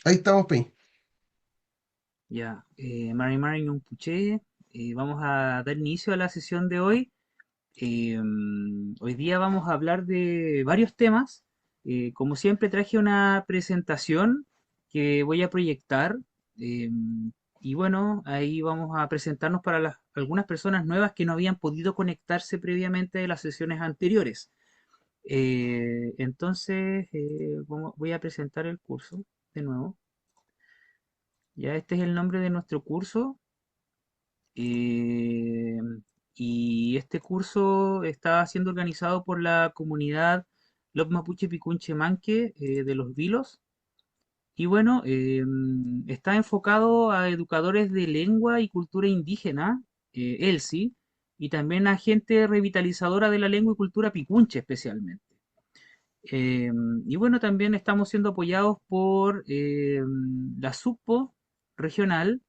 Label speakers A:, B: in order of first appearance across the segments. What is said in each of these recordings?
A: Ahí estamos, Peña.
B: Ya, Mari Mari Ñumpuche, vamos a dar inicio a la sesión de hoy. Hoy día vamos a hablar de varios temas. Como siempre traje una presentación que voy a proyectar. Y bueno, ahí vamos a presentarnos para algunas personas nuevas que no habían podido conectarse previamente de las sesiones anteriores. Entonces, voy a presentar el curso de nuevo. Ya este es el nombre de nuestro curso. Eh, y este curso está siendo organizado por la comunidad Los Mapuche Picunche Manque de los Vilos. Y bueno, está enfocado a educadores de lengua y cultura indígena, ELSI, y también a gente revitalizadora de la lengua y cultura picunche especialmente. Eh, y bueno, también estamos siendo apoyados por la SUPO regional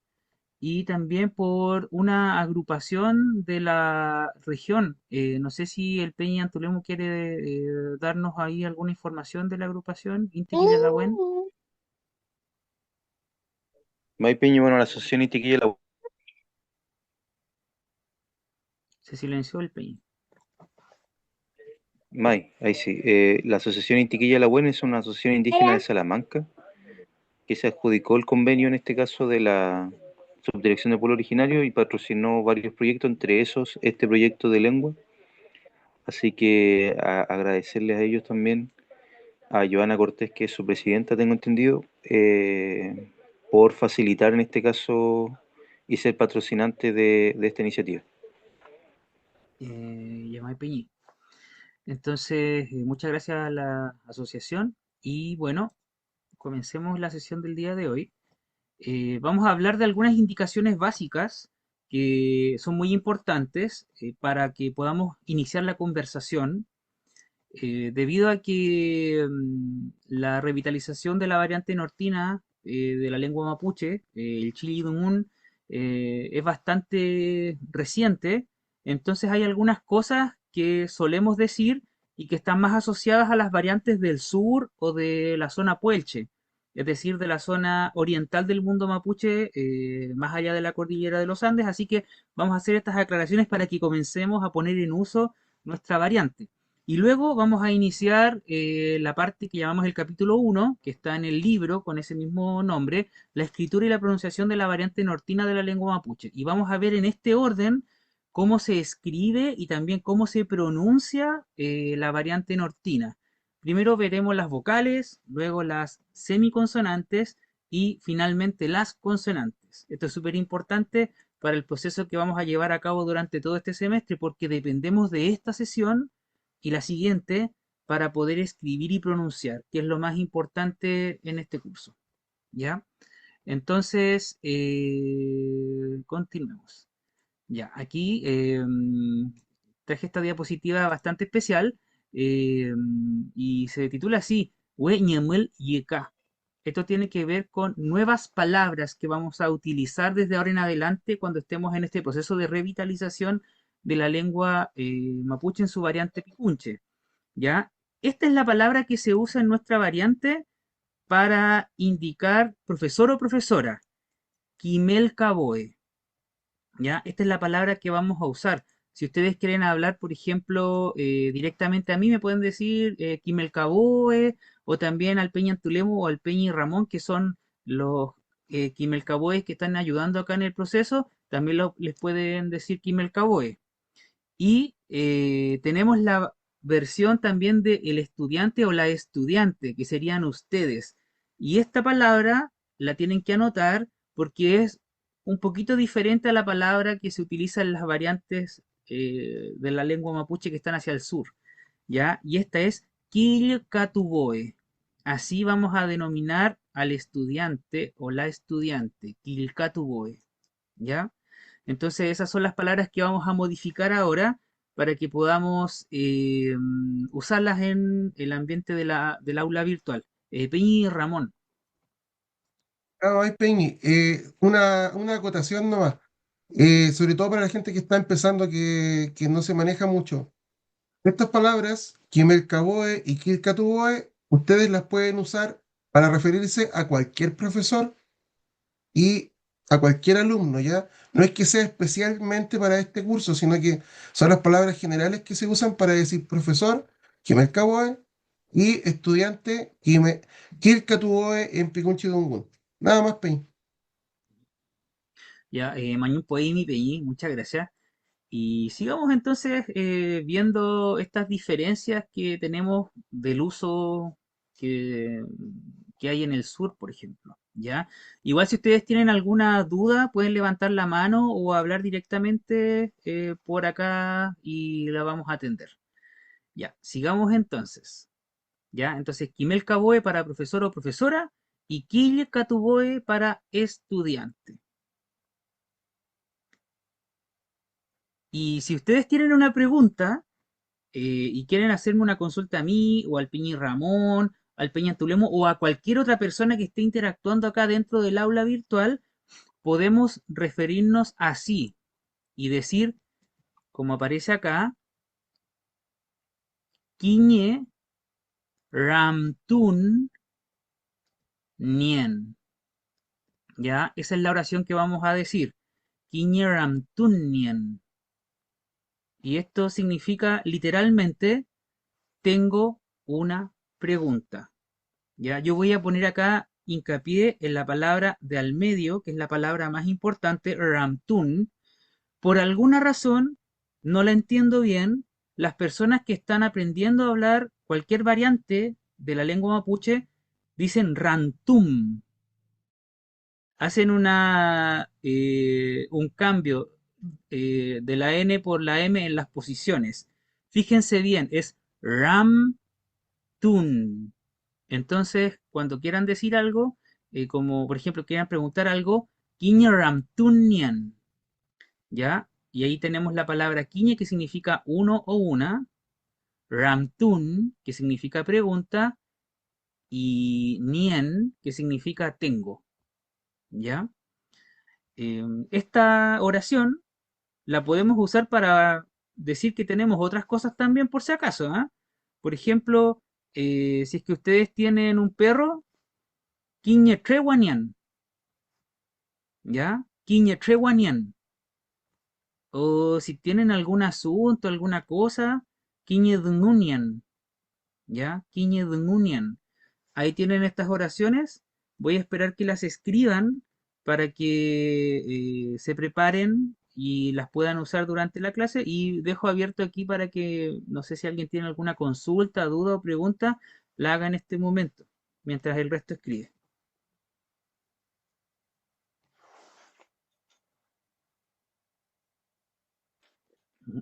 B: y también por una agrupación de la región. No sé si el Peña Antulemo quiere darnos ahí alguna información de la agrupación, Inti Quillalawen.
C: Maipeño, bueno, la Asociación Itiquilla La
B: Se silenció el Peña.
C: Ahí sí. La Asociación Itiquilla La Buena es una asociación indígena de Salamanca que se adjudicó el convenio, en este caso, de la Subdirección de Pueblo Originario y patrocinó varios proyectos, entre esos este proyecto de lengua. Así que agradecerles a ellos también, a Joana Cortés, que es su presidenta, tengo entendido, por facilitar en este caso y ser patrocinante de esta iniciativa.
B: Yamay Peñi. Entonces, muchas gracias a la asociación y bueno, comencemos la sesión del día de hoy. Vamos a hablar de algunas indicaciones básicas que son muy importantes para que podamos iniciar la conversación. Debido a que la revitalización de la variante nortina de la lengua mapuche, el Chili Dumun, es bastante reciente, entonces hay algunas cosas que solemos decir y que están más asociadas a las variantes del sur o de la zona Puelche, es decir, de la zona oriental del mundo mapuche, más allá de la cordillera de los Andes, así que vamos a hacer estas aclaraciones para que comencemos a poner en uso nuestra variante. Y luego vamos a iniciar la parte que llamamos el capítulo uno, que está en el libro con ese mismo nombre, la escritura y la pronunciación de la variante nortina de la lengua mapuche. Y vamos a ver en este orden cómo se escribe y también cómo se pronuncia la variante nortina. Primero veremos las vocales, luego las semiconsonantes y finalmente las consonantes. Esto es súper importante para el proceso que vamos a llevar a cabo durante todo este semestre porque dependemos de esta sesión y la siguiente para poder escribir y pronunciar, que es lo más importante en este curso. ¿Ya? Entonces, continuemos. Ya, aquí traje esta diapositiva bastante especial eh, y se titula así, We Ñemuel Yeka. Esto tiene que ver con nuevas palabras que vamos a utilizar desde ahora en adelante cuando estemos en este proceso de revitalización de la lengua mapuche en su variante picunche. ¿Ya? Esta es la palabra que se usa en nuestra variante para indicar profesor o profesora, Kimel Kaboe. ¿Ya? Esta es la palabra que vamos a usar. Si ustedes quieren hablar, por ejemplo, directamente a mí, me pueden decir Kimel Kaboe, o también al Peña Antulemo o al Peña y Ramón, que son los Kimel Kaboes que están ayudando acá en el proceso, también les pueden decir Kimel Kaboe. Y tenemos la versión también de el estudiante o la estudiante, que serían ustedes. Y esta palabra la tienen que anotar porque es un poquito diferente a la palabra que se utiliza en las variantes de la lengua mapuche que están hacia el sur. ¿Ya? Y esta es Quilcatuboe. Así vamos a denominar al estudiante o la estudiante, Quilcatuboe. ¿Ya? Entonces esas son las palabras que vamos a modificar ahora para que podamos usarlas en el ambiente del aula virtual. Peñi y Ramón.
A: Ay, Peñi, una acotación nomás. Sobre todo para la gente que está empezando, que no se maneja mucho. Estas palabras, Kimelcaboe y Kilcatuboe, ustedes las pueden usar para referirse a cualquier profesor y a cualquier alumno, ¿ya? No es que sea especialmente para este curso, sino que son las palabras generales que se usan para decir profesor, Kimel Kaboe, y estudiante, Kil Katuboe en Picunchi Dungun. Nada más, Peña.
B: Ya, Mañún Poimi Peñi, muchas gracias. Y sigamos entonces viendo estas diferencias que tenemos del uso que, que hay en el sur, por ejemplo. ¿Ya? Igual si ustedes tienen alguna duda, pueden levantar la mano o hablar directamente por acá y la vamos a atender. Ya, sigamos entonces. ¿Ya? Entonces, Kimel Kaboe para profesor o profesora y Kille Katuboe para estudiante. Y si ustedes tienen una pregunta, y quieren hacerme una consulta a mí o al Peñi Ramón, al Peña Tulemo o a cualquier otra persona que esté interactuando acá dentro del aula virtual, podemos referirnos así y decir, como aparece acá, Quiñe Ramtun Nien. ¿Ya? Esa es la oración que vamos a decir. Quiñe Ramtun Nien. Y esto significa literalmente, tengo una pregunta. Ya, yo voy a poner acá hincapié en la palabra de al medio, que es la palabra más importante, Ramtun. Por alguna razón, no la entiendo bien. Las personas que están aprendiendo a hablar cualquier variante de la lengua mapuche dicen rantum. Hacen un cambio de la N por la M en las posiciones. Fíjense bien, es ramtun. Entonces, cuando quieran decir algo, como por ejemplo quieran preguntar algo, Kiñe Ramtunian, ¿ya? Y ahí tenemos la palabra Kiñe que significa uno o una, Ramtun que significa pregunta y Nien que significa tengo, ¿ya? Esta oración la podemos usar para decir que tenemos otras cosas también por si acaso, ¿ah? Por ejemplo, si es que ustedes tienen un perro, Kiñe Trewanian, ¿ya? Kiñe Trewanian. O si tienen algún asunto, alguna cosa, Kiñe Dununian, ¿ya? Kiñe Dununian. Ahí tienen estas oraciones. Voy a esperar que las escriban para que se preparen y las puedan usar durante la clase. Y dejo abierto aquí para que, no sé si alguien tiene alguna consulta, duda o pregunta, la haga en este momento, mientras el resto escribe.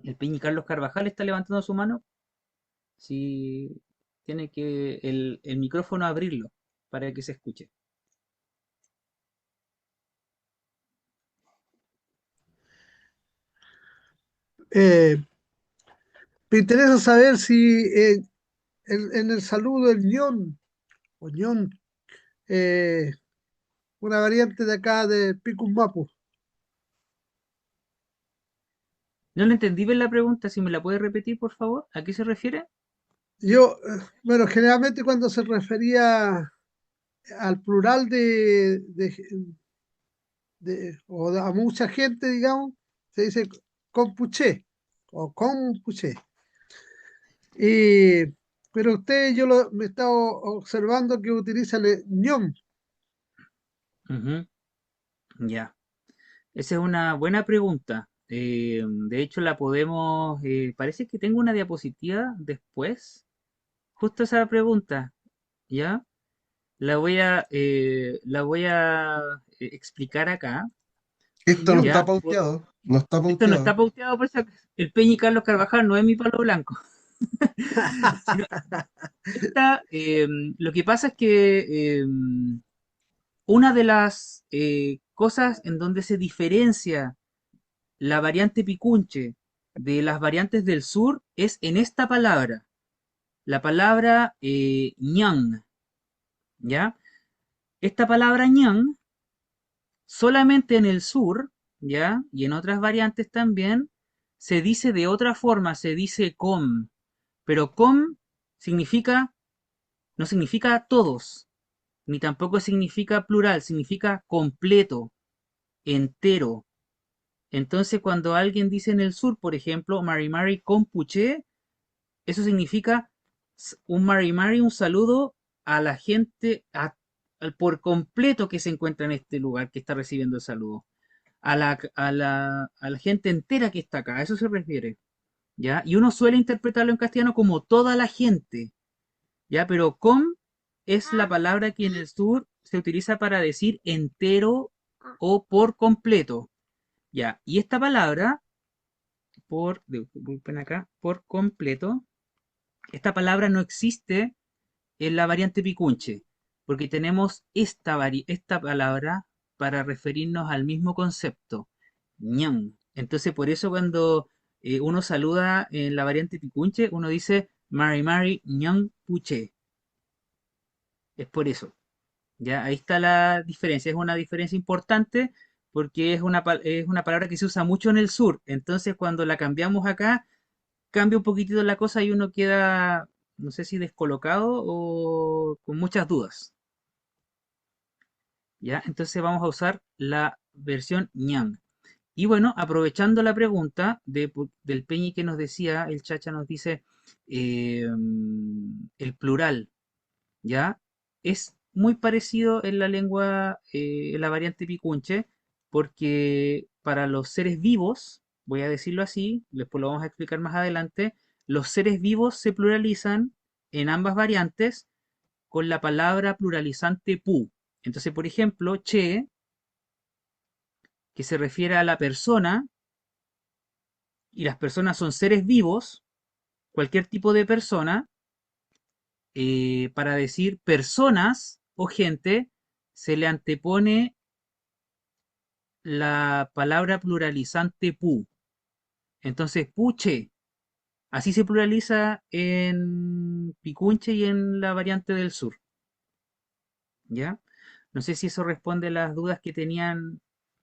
B: El Peñi Carlos Carvajal está levantando su mano. Si tiene que el micrófono abrirlo para que se escuche.
D: Eh, Me interesa saber si en el saludo el ñón o ñón, eh, una variante de acá de Picus Mapu.
B: No le entendí bien la pregunta, si me la puede repetir, por favor. ¿A qué se refiere?
D: Bueno, generalmente cuando se refería al plural a mucha gente, digamos, se dice compuché o compuché. Y, pero usted, me he estado observando que utiliza el ñón.
B: Ujú, ya. Esa es una buena pregunta. De hecho, la podemos. Parece que tengo una diapositiva después. Justo esa pregunta, ¿ya? La voy a explicar acá,
A: Esto no
D: Ñón.
A: está
B: ¿ya?
A: pauteado, no está
B: Esto no está
A: pauteado.
B: pauteado por si acaso. El Peñi Carlos Carvajal no es mi palo blanco. Sino lo que pasa es que una de las cosas en donde se diferencia la variante picunche de las variantes del sur es en esta palabra, la palabra ñan, ¿ya? Esta palabra ñan solamente en el sur, ¿ya? Y en otras variantes también se dice de otra forma, se dice pero significa, no significa todos, ni tampoco significa plural, significa completo, entero. Entonces, cuando alguien dice en el sur, por ejemplo, Mari Mari con puché, eso significa un Mari Mari, un saludo a la gente por completo que se encuentra en este lugar que está recibiendo el saludo. A la gente entera que está acá, a eso se refiere. ¿Ya? Y uno suele interpretarlo en castellano como toda la gente, ¿ya? Pero com es la palabra que en el sur se utiliza para decir entero o por completo, ¿ya? Y esta palabra, disculpen acá, por completo, esta palabra no existe en la variante picunche, porque tenemos esta palabra para referirnos al mismo concepto, ñan. Entonces, por eso cuando uno saluda en la variante picunche, uno dice Mari Mari ñan puche. Es por eso. Ya, ahí está la diferencia. Es una diferencia importante porque es una palabra que se usa mucho en el sur. Entonces, cuando la cambiamos acá, cambia un poquitito la cosa y uno queda, no sé si descolocado o con muchas dudas. ¿Ya? Entonces vamos a usar la versión ñang. Y bueno, aprovechando la pregunta del Peñi que nos decía, el Chacha nos dice el plural, ¿ya? Es muy parecido en la lengua, en la variante picunche, porque para los seres vivos, voy a decirlo así, después lo vamos a explicar más adelante, los seres vivos se pluralizan en ambas variantes con la palabra pluralizante pu. Entonces, por ejemplo, che, que se refiere a la persona, y las personas son seres vivos, cualquier tipo de persona, para decir personas o gente, se le antepone la palabra pluralizante pu. Entonces, puche, así se pluraliza en picunche y en la variante del sur. ¿Ya? No sé si eso responde a las dudas que tenían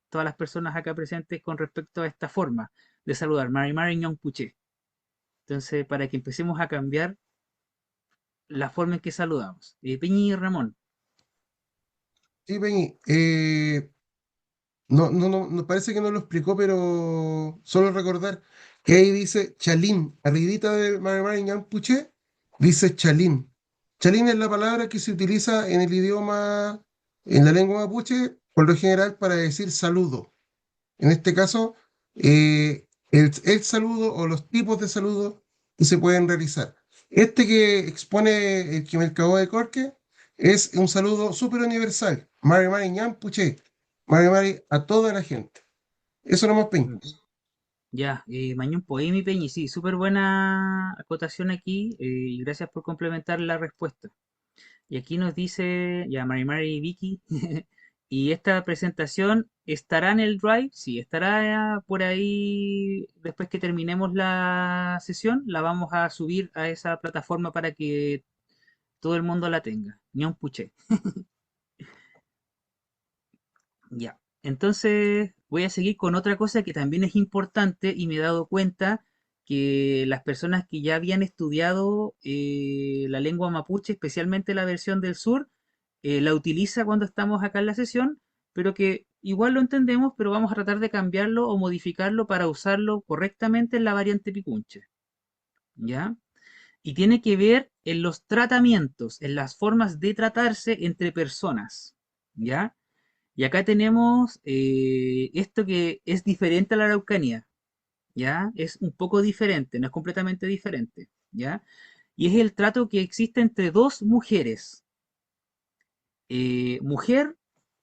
B: todas las personas acá presentes con respecto a esta forma de saludar, Mari Mari Ñong Puche. Entonces, para que empecemos a cambiar la forma en que saludamos. Peñi y Ramón.
A: Sí, Peñi, no, parece que no lo explicó, pero solo recordar que ahí dice Chalín, arribita de Mariñán Puché, dice Chalín. Chalín es la palabra que se utiliza en el idioma, en la lengua mapuche, por lo general para decir saludo. En este caso, el saludo o los tipos de saludo que se pueden realizar. Este que expone el que me acabó de Corque es un saludo súper universal. Mari Mari ñan puché. Mari Mari a toda la gente. Eso nomás, Pin.
B: Mm. Ya, Mañón Poemi Peñi, sí, súper buena acotación aquí y gracias por complementar la respuesta. Y aquí nos dice, ya, Mari Mari y Vicky, y esta presentación estará en el Drive, sí, estará por ahí después que terminemos la sesión, la vamos a subir a esa plataforma para que todo el mundo la tenga. Ñon puché. Ya. Entonces voy a seguir con otra cosa que también es importante y me he dado cuenta que las personas que ya habían estudiado la lengua mapuche, especialmente la versión del sur, la utiliza cuando estamos acá en la sesión, pero que igual lo entendemos, pero vamos a tratar de cambiarlo o modificarlo para usarlo correctamente en la variante picunche. ¿Ya? Y tiene que ver en los tratamientos, en las formas de tratarse entre personas. ¿Ya? Y acá tenemos esto que es diferente a la Araucanía, ¿ya? Es un poco diferente, no es completamente diferente, ¿ya? Y es el trato que existe entre dos mujeres. Mujer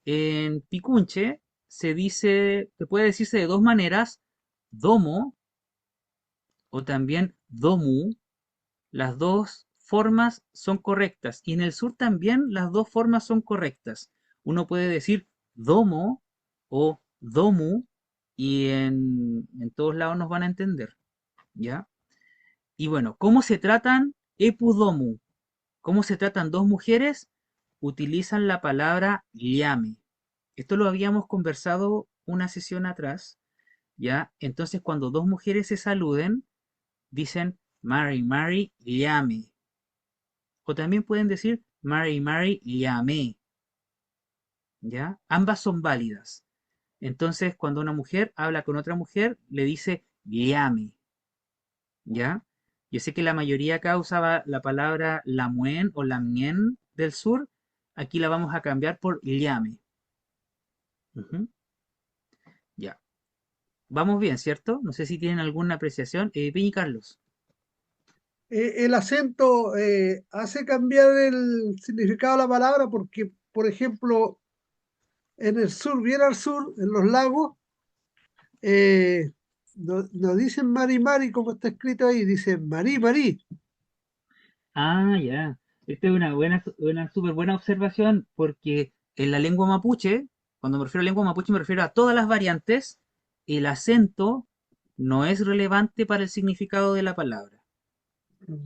B: en Picunche se puede decirse de dos maneras, domo o también domu. Las dos formas son correctas y en el sur también las dos formas son correctas. Uno puede decir domo o domu y en todos lados nos van a entender, ¿ya? Y bueno, ¿cómo se tratan epudomu? ¿Cómo se tratan dos mujeres? Utilizan la palabra llame. Esto lo habíamos conversado una sesión atrás, ¿ya? Entonces cuando dos mujeres se saluden, dicen Mari, Mari, llame. O también pueden decir Mari, Mari, llame. ¿ya? Ambas son válidas. Entonces, cuando una mujer habla con otra mujer, le dice llame, ¿ya? Yo sé que la mayoría acá usaba la palabra lamuen o lamien del sur. Aquí la vamos a cambiar por llame. Ujú, ya. Vamos bien, ¿cierto? No sé si tienen alguna apreciación. Peña y Carlos.
D: El acento hace cambiar el significado de la palabra porque, por ejemplo, en el sur, bien al sur, en los lagos, eh, no dicen mari mari como está escrito ahí, dicen marí marí.
B: Ah, ya. Esta es una súper buena observación porque en la lengua mapuche, cuando me refiero a lengua mapuche me refiero a todas las variantes, el acento no es relevante para el significado de la palabra.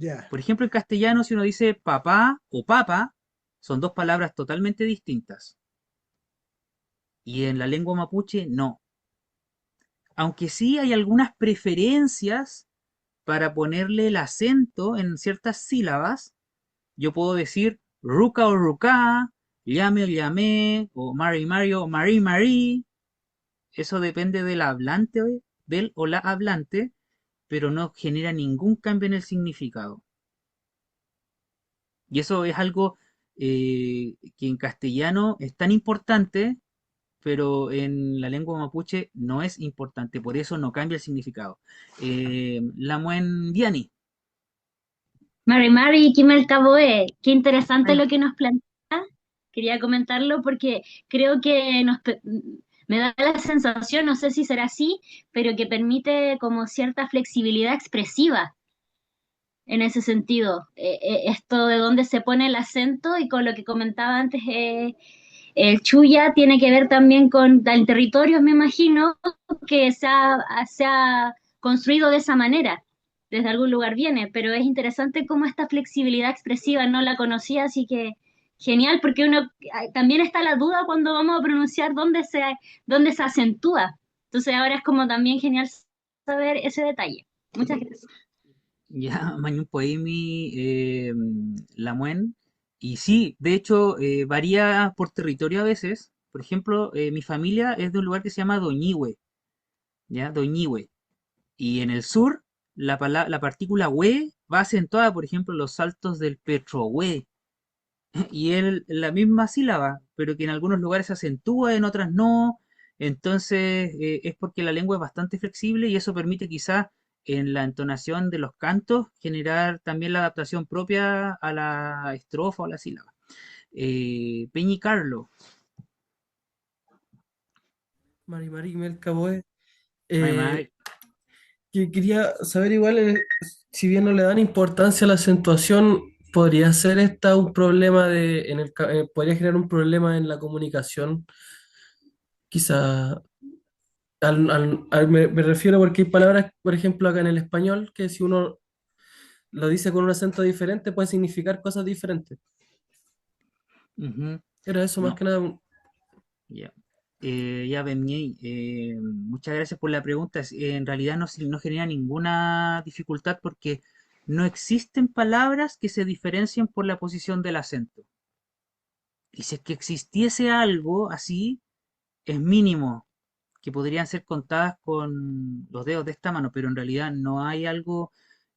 D: Ya,
B: Por ejemplo, en castellano, si uno dice papá o papa, son dos palabras totalmente distintas. Y en la lengua mapuche, no. Aunque sí hay algunas preferencias para ponerle el acento en ciertas sílabas, yo puedo decir ruca o rucá, llame o llamé, o mari mario o mari marí. Eso depende del hablante, del o la hablante, pero no genera ningún cambio en el significado. Y eso es algo que en castellano es tan importante, pero en la lengua mapuche no es importante, por eso no cambia el significado. Lamuen Diani.
E: Mari Mari Kimel Caboe, qué interesante
B: Ay,
E: lo que nos plantea. Quería comentarlo porque creo que me da la sensación, no sé si será así, pero que permite como cierta flexibilidad expresiva en ese sentido. Esto de dónde se pone el acento y con lo que comentaba antes, el chuya tiene que ver también con el territorio, me imagino, que se ha construido de esa manera. Desde algún lugar viene, pero es interesante cómo esta flexibilidad expresiva no la conocía, así que genial, porque uno también está la duda cuando vamos a pronunciar dónde se acentúa. Entonces ahora es como también genial saber ese detalle. Muchas gracias.
B: ya, Mañun Poemi, Lamuen. Y sí, de hecho, varía por territorio a veces. Por ejemplo, mi familia es de un lugar que se llama Doñihue, ¿ya? Doñihue. Y en el sur, la partícula hue va acentuada, por ejemplo, en los saltos del Petrohue. Y es la misma sílaba, pero que en algunos lugares se acentúa, en otras no. Entonces, es porque la lengua es bastante flexible y eso permite quizás en la entonación de los cantos generar también la adaptación propia a la estrofa o a la sílaba. Peñi Carlo,
F: Mari Mari Melcaboe.
B: Mari
F: Eh,
B: Mari.
F: que quería saber igual, si bien no le dan importancia a la acentuación, ¿podría ser esta un problema podría generar un problema en la comunicación? Quizá, me refiero porque hay palabras, por ejemplo, acá en el español, que si uno lo dice con un acento diferente, puede significar cosas diferentes.
B: Ujú.
F: Era eso más
B: No,
F: que nada.
B: ya. Ya, Bemñey, muchas gracias por la pregunta. En realidad no genera ninguna dificultad porque no existen palabras que se diferencien por la posición del acento. Y si es que existiese algo así, es mínimo, que podrían ser contadas con los dedos de esta mano, pero en realidad no hay algo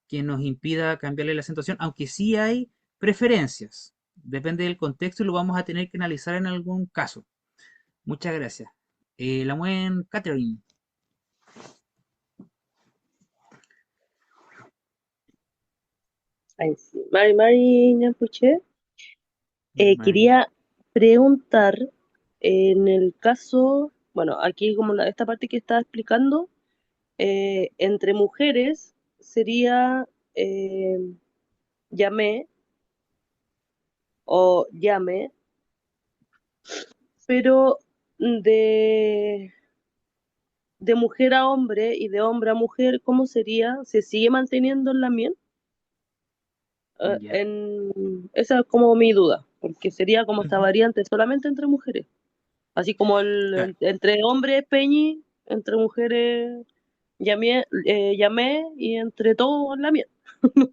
B: que nos impida cambiarle la acentuación, aunque sí hay preferencias. Depende del contexto y lo vamos a tener que analizar en algún caso. Muchas gracias. La buen Catherine.
G: Ay, sí. Mari Ñampuché,
B: Maravilla.
G: quería preguntar en el caso, bueno, aquí como esta parte que estaba explicando, entre mujeres sería llamé o llame, pero de, de mujer a hombre y de hombre a mujer, ¿cómo sería? ¿Se sigue manteniendo en la miel?
B: Ya.
G: Esa es como mi duda, porque sería como esta
B: Ujú.
G: variante solamente entre mujeres. Así como
B: Claro.
G: entre hombres Peñi, entre mujeres llamé y entre todos la mía.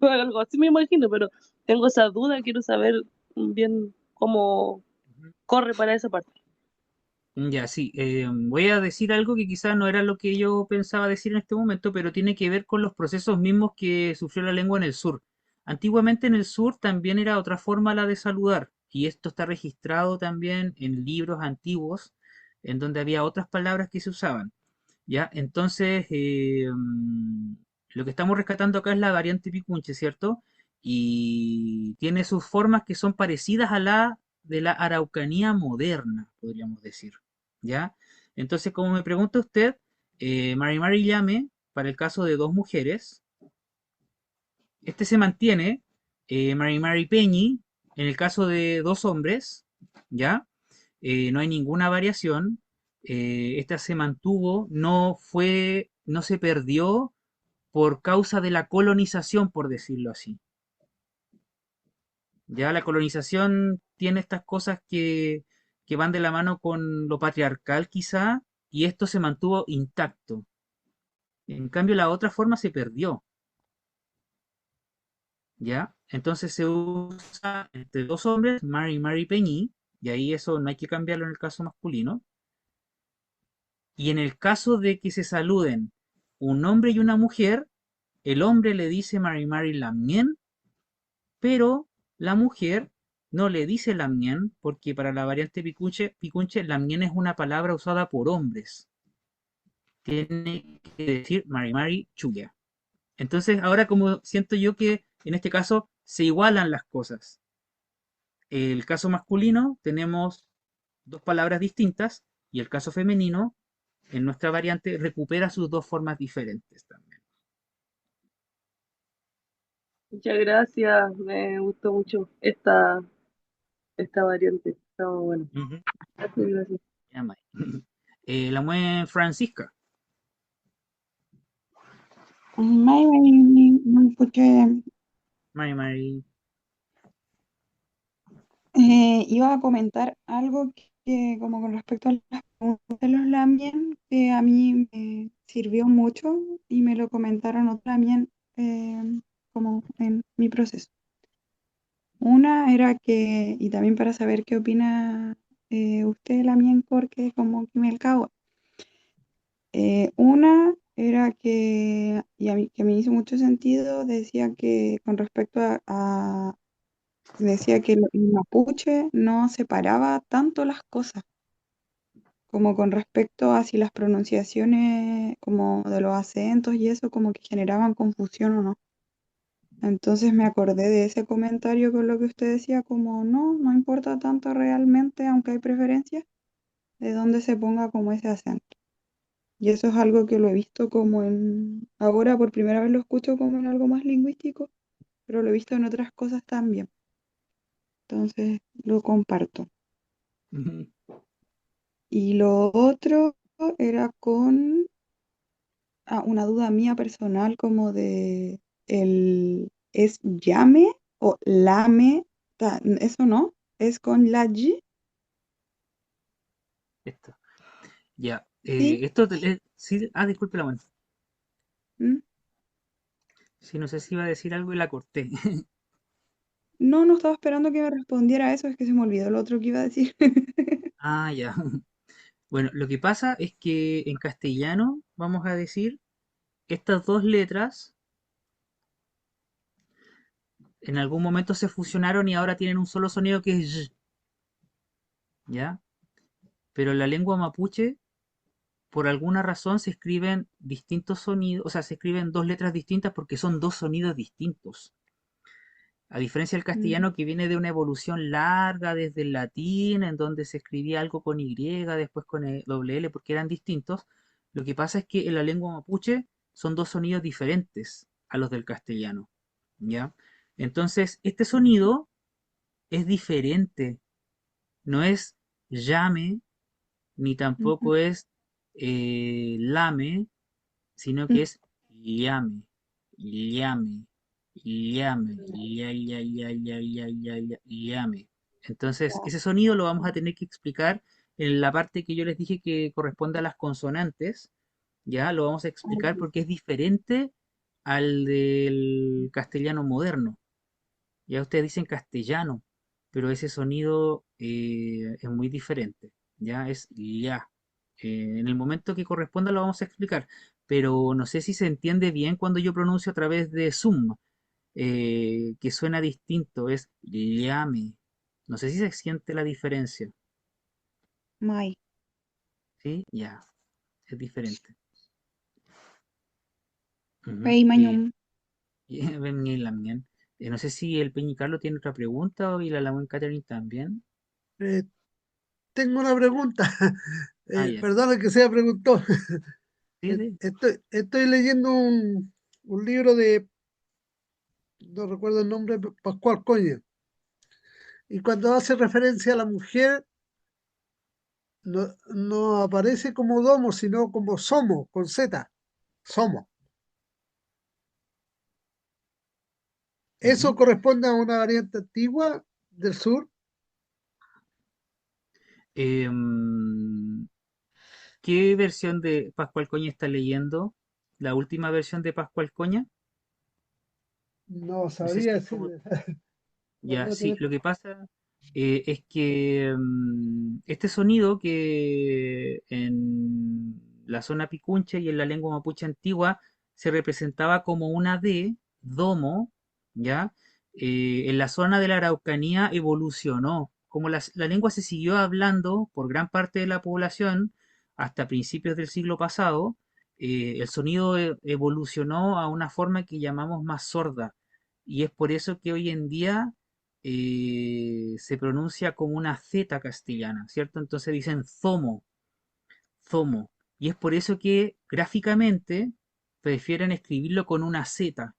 G: Algo así me imagino, pero tengo esa duda, quiero saber bien cómo corre para esa parte.
B: Ya, sí. Voy a decir algo que quizás no era lo que yo pensaba decir en este momento, pero tiene que ver con los procesos mismos que sufrió la lengua en el sur. Antiguamente en el sur también era otra forma la de saludar, y esto está registrado también en libros antiguos, en donde había otras palabras que se usaban. ¿Ya? Entonces, lo que estamos rescatando acá es la variante Picunche, ¿cierto? Y tiene sus formas que son parecidas a la de la Araucanía moderna, podríamos decir. ¿Ya? Entonces, como me pregunta usted, Mari Mari Llame, para el caso de dos mujeres, este se mantiene, Mari Mari Peñi, en el caso de dos hombres, ¿ya? No hay ninguna variación. Esta se mantuvo, no se perdió por causa de la colonización, por decirlo así. Ya la colonización tiene estas cosas que van de la mano con lo patriarcal quizá, y esto se mantuvo intacto. En cambio, la otra forma se perdió, ¿ya? Entonces se usa entre dos hombres, Mari Mari Peñi, y ahí eso no hay que cambiarlo en el caso masculino. Y en el caso de que se saluden un hombre y una mujer, el hombre le dice Mari Mari Lamien, pero la mujer no le dice Lamien, porque para la variante Picunche, Lamien es una palabra usada por hombres. Tiene que decir Mari Mari Chuya. Entonces, ahora como siento yo que en este caso se igualan las cosas. El caso masculino tenemos dos palabras distintas y el caso femenino en nuestra variante recupera sus dos formas diferentes también.
G: Muchas gracias, me gustó mucho esta variante, está muy buena.
B: Ujú.
G: Gracias, gracias.
B: Ya, May. La mueve Francisca.
H: May, porque
B: Mari Mari.
H: iba a comentar algo que como con respecto a las preguntas de los Lamien, que a mí me sirvió mucho y me lo comentaron otros Lamien como en mi proceso. Una era que, y también para saber qué opina usted, Lamien, porque como que me cago. Una era que, y a mí que me hizo mucho sentido, decía que con respecto decía que el mapuche no separaba tanto las cosas, como con respecto a si las pronunciaciones como de los acentos y eso como que generaban confusión o no. Entonces me acordé de ese comentario con lo que usted decía, como no, no importa tanto realmente, aunque hay preferencias, de dónde se ponga como ese acento. Y eso es algo que lo he visto como ahora por primera vez lo escucho como en algo más lingüístico, pero lo he visto en otras cosas también. Entonces lo comparto.
B: Ujú.
H: Y lo otro era con una duda mía personal como de ¿es llame o lame? Eso no, es con la Y.
B: Esto. Ya.
H: Sí.
B: Sí, disculpe la mano.
H: ¿Mm?
B: Sí, no sé si iba a decir algo y la corté.
H: No, no estaba esperando que me respondiera eso, es que se me olvidó lo otro que iba a decir.
B: Ah, ya. Bueno, lo que pasa es que en castellano, vamos a decir, estas dos letras en algún momento se fusionaron y ahora tienen un solo sonido que es Y, ¿ya? Pero en la lengua mapuche, por alguna razón, se escriben distintos sonidos, o sea, se escriben dos letras distintas porque son dos sonidos distintos. A diferencia del
H: Mm,
B: castellano que viene de una evolución larga desde el latín, en donde se escribía algo con Y, después con doble L, porque eran distintos, lo que pasa es que en la lengua mapuche son dos sonidos diferentes a los del castellano, ¿ya? Entonces, este sonido es diferente, no es llame, ni
H: ujú,
B: tampoco es lame, sino
H: mm.
B: que es llame, llame, llame, llame. Entonces, ese sonido lo vamos a tener que explicar en la parte que yo les dije que corresponde a las consonantes, ya lo vamos a explicar porque es diferente al del castellano moderno. Ya ustedes dicen castellano, pero ese sonido es muy diferente. ya es ya. En el momento que corresponda lo vamos a explicar, pero no sé si se entiende bien cuando yo pronuncio a través de Zoom, que suena distinto, es llame. No sé si se siente la diferencia,
H: May.
B: ¿sí? Ya, es diferente. Ujú.
H: Pei Mañum.
B: Ven, y Lamien. No sé si el Peñi Carlos tiene otra pregunta o y la Lawen Catherine también.
D: Eh, tengo una pregunta.
B: Ah, ya.
D: Perdona que sea preguntó.
B: Sí, sí.
D: Estoy leyendo un libro de, no recuerdo el nombre, Pascual Coña. Y cuando hace referencia a la mujer, no aparece como domo, sino como somos, con Z. Somos. ¿Eso
B: Ujú.
D: corresponde a una variante antigua del sur?
B: Em, ¿Qué versión de Pascual Coña está leyendo? ¿La última versión de Pascual Coña?
D: No
B: No sé
D: sabría
B: si como...
D: decirle. La
B: Ya,
D: verdad,
B: sí, lo que pasa es que este sonido que en la zona picunche y en la lengua mapuche antigua se representaba como una D, domo, ¿ya? En la zona de la Araucanía evolucionó. Como la lengua se siguió hablando por gran parte de la población hasta principios del siglo pasado, el sonido evolucionó a una forma que llamamos más sorda. Y es por eso que hoy en día se pronuncia como una Z castellana, ¿cierto? Entonces dicen zomo, zomo. Y es por eso que gráficamente prefieren escribirlo con una Z,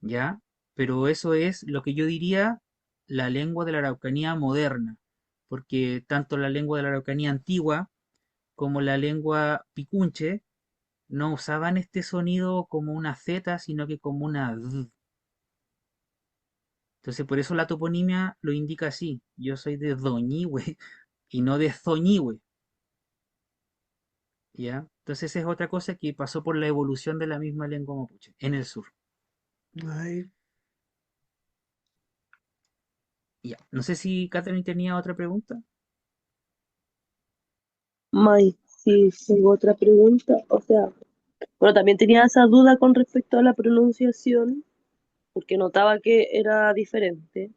B: ¿ya? Pero eso es lo que yo diría la lengua de la Araucanía moderna, porque tanto la lengua de la Araucanía antigua como la lengua picunche no usaban este sonido como una Z, sino que como una D. Entonces, por eso la toponimia lo indica así. Yo soy de Doñihue y no de Zoñihue, ¿ya? Entonces, esa es otra cosa que pasó por la evolución de la misma lengua mapuche en el sur.
D: Ay,
B: Ya. No sé si Catherine tenía otra pregunta.
G: May, sí, tengo otra pregunta. O sea, bueno, también tenía esa duda con respecto a la pronunciación, porque notaba que era diferente.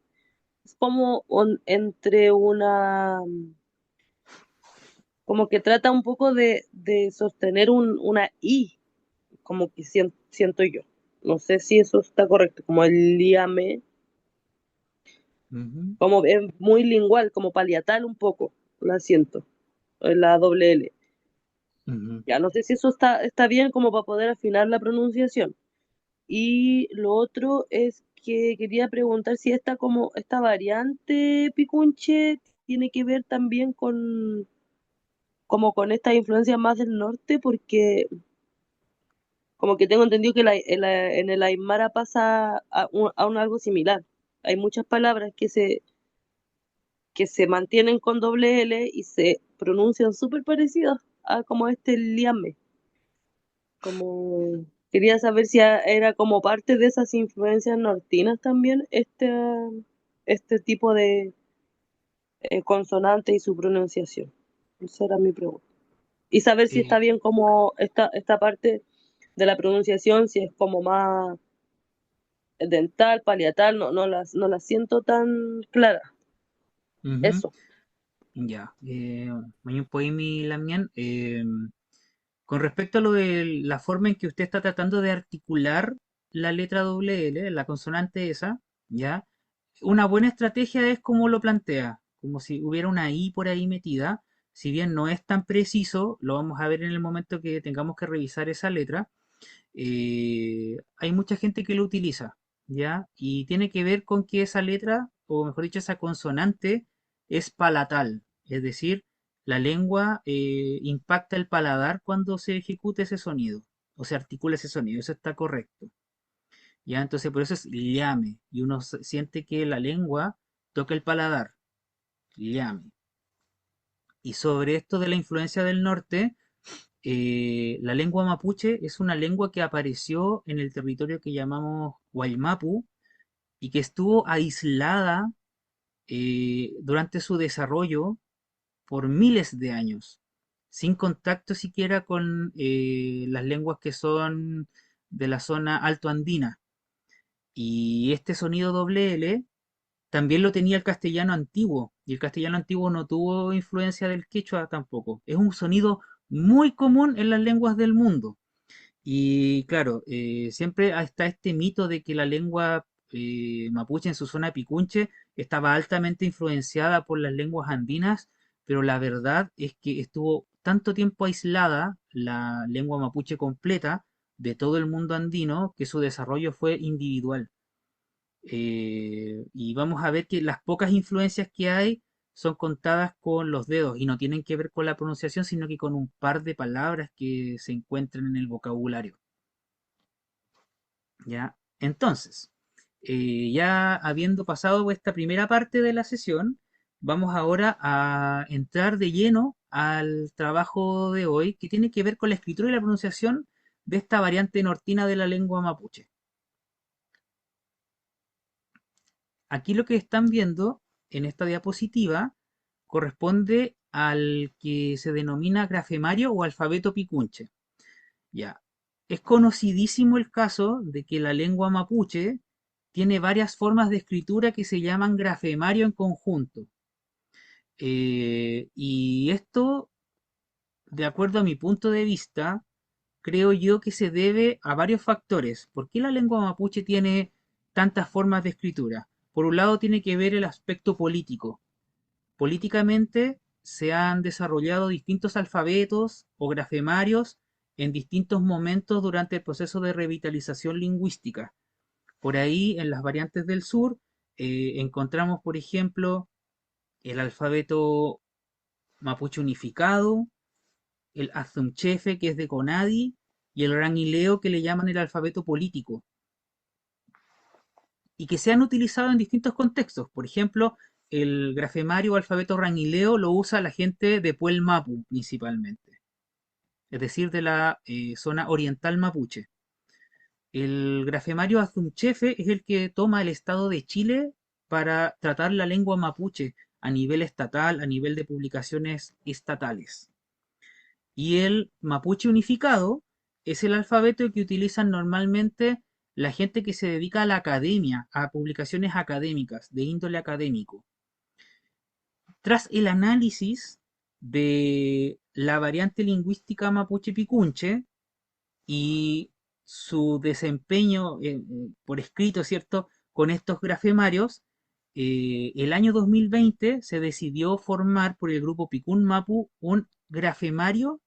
G: Es como entre como que trata un poco de sostener una I, como que siento yo. No sé si eso está correcto, como el liame,
B: Ujú,
G: como es muy lingual, como paliatal un poco, la siento, la doble L.
B: ujú.
G: Ya no sé si eso está bien como para poder afinar la pronunciación. Y lo otro es que quería preguntar si esta variante picunche tiene que ver también como con esta influencia más del norte, porque como que tengo entendido que en el Aymara pasa a un algo similar. Hay muchas palabras que se mantienen con doble L y se pronuncian súper parecidas a como este liame. Como quería saber si era como parte de esas influencias nortinas también este tipo de consonante y su pronunciación. Esa era mi pregunta. Y saber si está
B: Eh,
G: bien como esta parte de la pronunciación, si es como más dental, paliatal, no la siento tan clara.
B: ujú.
G: Eso.
B: Ya. Mañana Poimi Lamien. Con respecto a lo de la forma en que usted está tratando de articular la letra doble L, la consonante esa, ¿ya? Una buena estrategia es como lo plantea, como si hubiera una I por ahí metida. Si bien no es tan preciso, lo vamos a ver en el momento que tengamos que revisar esa letra. Hay mucha gente que lo utiliza, ¿ya? Y tiene que ver con que esa letra, o mejor dicho, esa consonante es palatal, es decir, la lengua impacta el paladar cuando se ejecuta ese sonido, o se articula ese sonido, eso está correcto, ¿ya? Entonces por eso es llame, y uno siente que la lengua toca el paladar, llame. Y sobre esto de la influencia del norte, la lengua mapuche es una lengua que apareció en el territorio que llamamos Guaymapu y que estuvo aislada durante su desarrollo por miles de años, sin contacto siquiera con las lenguas que son de la zona altoandina. Y este sonido doble L también lo tenía el castellano antiguo, y el castellano antiguo no tuvo influencia del quechua tampoco. Es un sonido muy común en las lenguas del mundo. Y claro, siempre está este mito de que la lengua mapuche en su zona picunche estaba altamente influenciada por las lenguas andinas, pero la verdad es que estuvo tanto tiempo aislada la lengua mapuche completa de todo el mundo andino que su desarrollo fue individual. Y vamos a ver que las pocas influencias que hay son contadas con los dedos y no tienen que ver con la pronunciación, sino que con un par de palabras que se encuentran en el vocabulario. ¿Ya? Entonces, ya habiendo pasado esta primera parte de la sesión, vamos ahora a entrar de lleno al trabajo de hoy, que tiene que ver con la escritura y la pronunciación de esta variante nortina de la lengua mapuche. Aquí lo que están viendo en esta diapositiva corresponde al que se denomina grafemario o alfabeto picunche. Ya. Es conocidísimo el caso de que la lengua mapuche tiene varias formas de escritura que se llaman grafemario en conjunto. Y esto, de acuerdo a mi punto de vista, creo yo que se debe a varios factores. ¿Por qué la lengua mapuche tiene tantas formas de escritura? Por un lado tiene que ver el aspecto político. Políticamente se han desarrollado distintos alfabetos o grafemarios en distintos momentos durante el proceso de revitalización lingüística. Por ahí, en las variantes del sur, encontramos, por ejemplo, el alfabeto mapuche unificado, el azumchefe, que es de Conadi, y el ranileo, que le llaman el alfabeto político, y que se han utilizado en distintos contextos. Por ejemplo, el grafemario o alfabeto ranileo lo usa la gente de Puel Mapu principalmente, es decir, de la zona oriental mapuche. El grafemario azumchefe es el que toma el Estado de Chile para tratar la lengua mapuche a nivel estatal, a nivel de publicaciones estatales. Y el mapuche unificado es el alfabeto que utilizan normalmente la gente que se dedica a la academia, a publicaciones académicas, de índole académico. Tras el análisis de la variante lingüística mapuche picunche y su desempeño por escrito, ¿cierto?, con estos grafemarios, el año 2020 se decidió formar por el grupo Picún Mapu un grafemario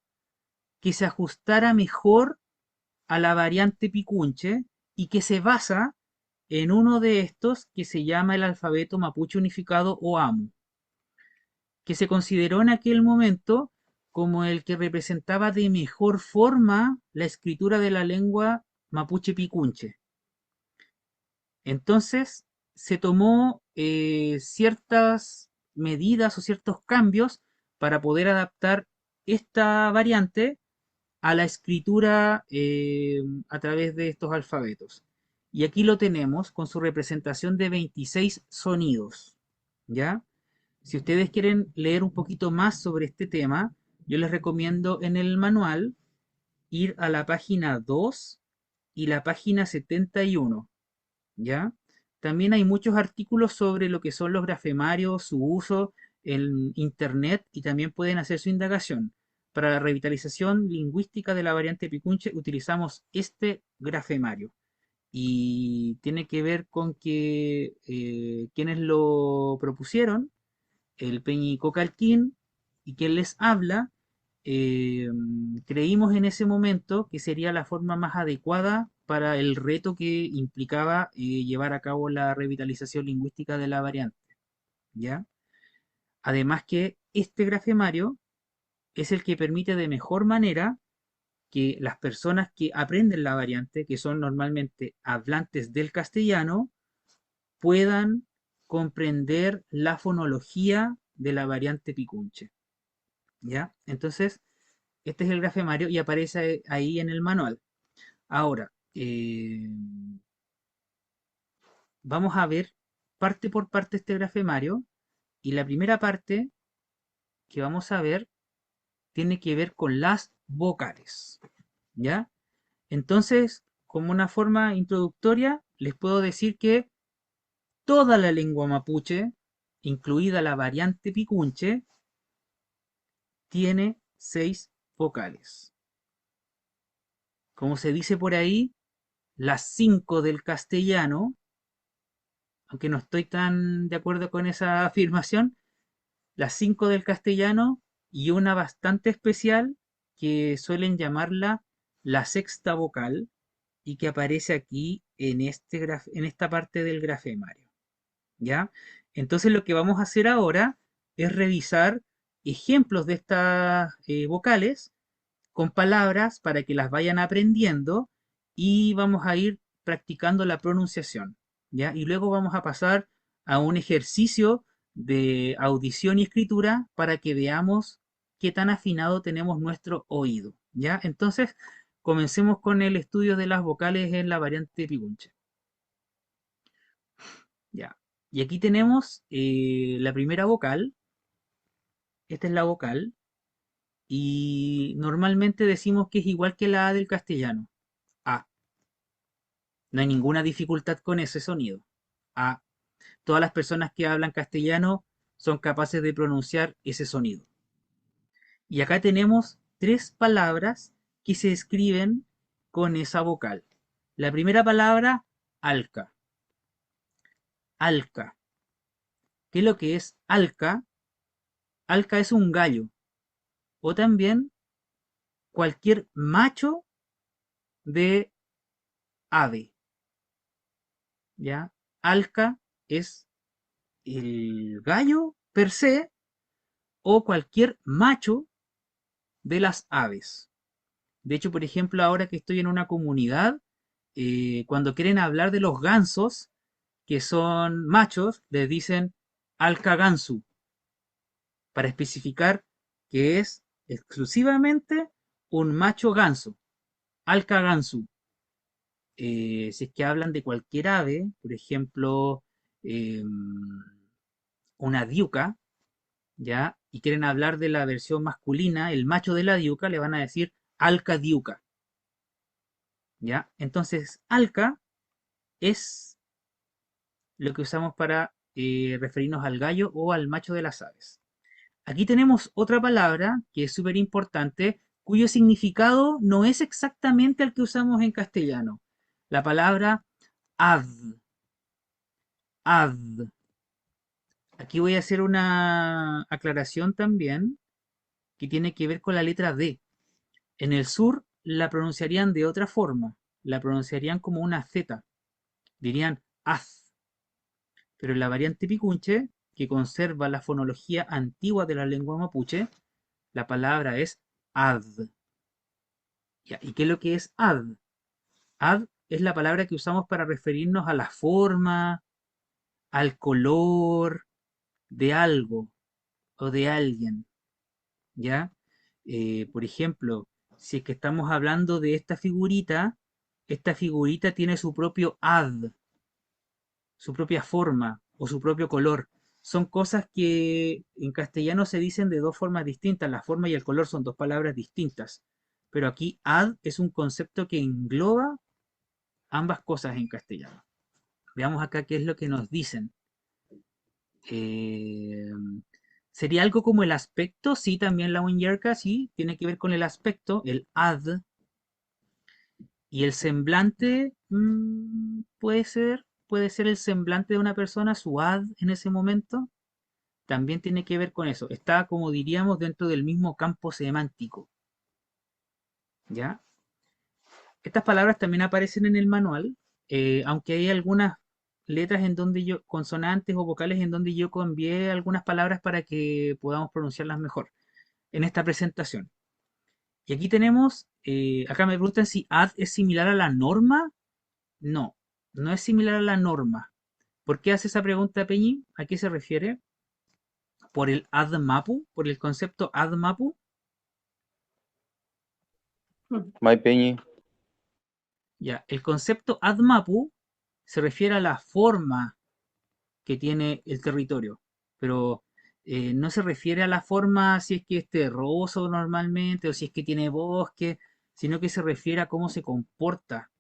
B: que se ajustara mejor a la variante picunche y que se basa en uno de estos que se llama el alfabeto mapuche unificado o AMU, que se consideró en aquel momento como el que representaba de mejor forma la escritura de la lengua mapuche picunche. Entonces se tomó ciertas medidas o ciertos cambios para poder adaptar esta variante a la escritura a través de estos alfabetos. Y aquí lo tenemos con su representación de 26 sonidos. ¿Ya? Si ustedes quieren leer un poquito más sobre este tema, yo les recomiendo en el manual ir a la página 2 y la página 71. ¿Ya? También hay muchos artículos sobre lo que son los grafemarios, su uso en internet y también pueden hacer su indagación. Para la revitalización lingüística de la variante picunche utilizamos este grafemario y tiene que ver con que quienes lo propusieron, el Peñi Cocalquín y quien les habla, eh, creímos en ese momento que sería la forma más adecuada para el reto que implicaba llevar a cabo la revitalización lingüística de la variante, ¿ya? Además que este grafemario es el que permite de mejor manera que las personas que aprenden la variante, que son normalmente hablantes del castellano, puedan comprender la fonología de la variante picunche, ¿ya? Entonces, este es el grafemario y aparece ahí en el manual. Ahora, vamos a ver parte por parte este grafemario y la primera parte que vamos a ver tiene que ver con las vocales, ¿ya? Entonces, como una forma introductoria, les puedo decir que toda la lengua mapuche, incluida la variante picunche, tiene 6 vocales. Como se dice por ahí, las 5 del castellano, aunque no estoy tan de acuerdo con esa afirmación, las 5 del castellano y una bastante especial que suelen llamarla la sexta vocal y que aparece aquí en, en esta parte del grafemario. ¿Ya? Entonces lo que vamos a hacer ahora es revisar ejemplos de estas vocales con palabras para que las vayan aprendiendo y vamos a ir practicando la pronunciación, ¿ya? Y luego vamos a pasar a un ejercicio de audición y escritura para que veamos qué tan afinado tenemos nuestro oído, ¿ya? Entonces, comencemos con el estudio de las vocales en la variante picunche, ¿ya? Y aquí tenemos la primera vocal, esta es la vocal, y normalmente decimos que es igual que la A del castellano, A. No hay ninguna dificultad con ese sonido. A. Todas las personas que hablan castellano son capaces de pronunciar ese sonido. Y acá tenemos 3 palabras que se escriben con esa vocal. La primera palabra, alca. Alca. ¿Qué es lo que es alca? Alca es un gallo. O también cualquier macho de ave. ¿Ya? Alca es el gallo per se o cualquier macho de las aves. De hecho, por ejemplo, ahora que estoy en una comunidad, cuando quieren hablar de los gansos, que son machos, les dicen alcagansu, para especificar que es exclusivamente un macho ganso, alcagansu. Si es que hablan de cualquier ave, por ejemplo, eh, una diuca, ¿ya? Y quieren hablar de la versión masculina, el macho de la diuca, le van a decir alca diuca, ¿ya? Entonces, alca es lo que usamos para referirnos al gallo o al macho de las aves. Aquí tenemos otra palabra que es súper importante, cuyo significado no es exactamente el que usamos en castellano. La palabra ad. Ad. Aquí voy a hacer una aclaración también que tiene que ver con la letra D. En el sur la pronunciarían de otra forma, la pronunciarían como una Z, dirían az, pero en la variante picunche, que conserva la fonología antigua de la lengua mapuche, la palabra es ad. Ya, ¿y qué es lo que es ad? Ad es la palabra que usamos para referirnos a la forma, al color de algo o de alguien, ¿ya? Por ejemplo, si es que estamos hablando de esta figurita tiene su propio ad, su propia forma o su propio color. Son cosas que en castellano se dicen de dos formas distintas. La forma y el color son dos palabras distintas. Pero aquí ad es un concepto que engloba ambas cosas en castellano. Veamos acá qué es lo que nos dicen. Eh, ¿Sería algo como el aspecto? Sí, también la unyerka, sí, tiene que ver con el aspecto, el ad. Y el semblante, puede ser el semblante de una persona, su ad en ese momento, también tiene que ver con eso. Está, como diríamos, dentro del mismo campo semántico, ¿ya? Estas palabras también aparecen en el manual, aunque hay algunas letras en donde yo, consonantes o vocales en donde yo cambié algunas palabras para que podamos pronunciarlas mejor en esta presentación. Y aquí tenemos, acá me preguntan si ad es similar a la norma. No, no es similar a la norma. ¿Por qué hace esa pregunta, Peñi? ¿A qué se refiere? ¿Por el ADMAPU? ¿Por el concepto ADMAPU?
C: Mai Peñi,
B: Ya, el concepto ADMAPU se refiere a la forma que tiene el territorio. Pero no se refiere a la forma si es que es terroso normalmente o si es que tiene bosque, sino que se refiere a cómo se comporta.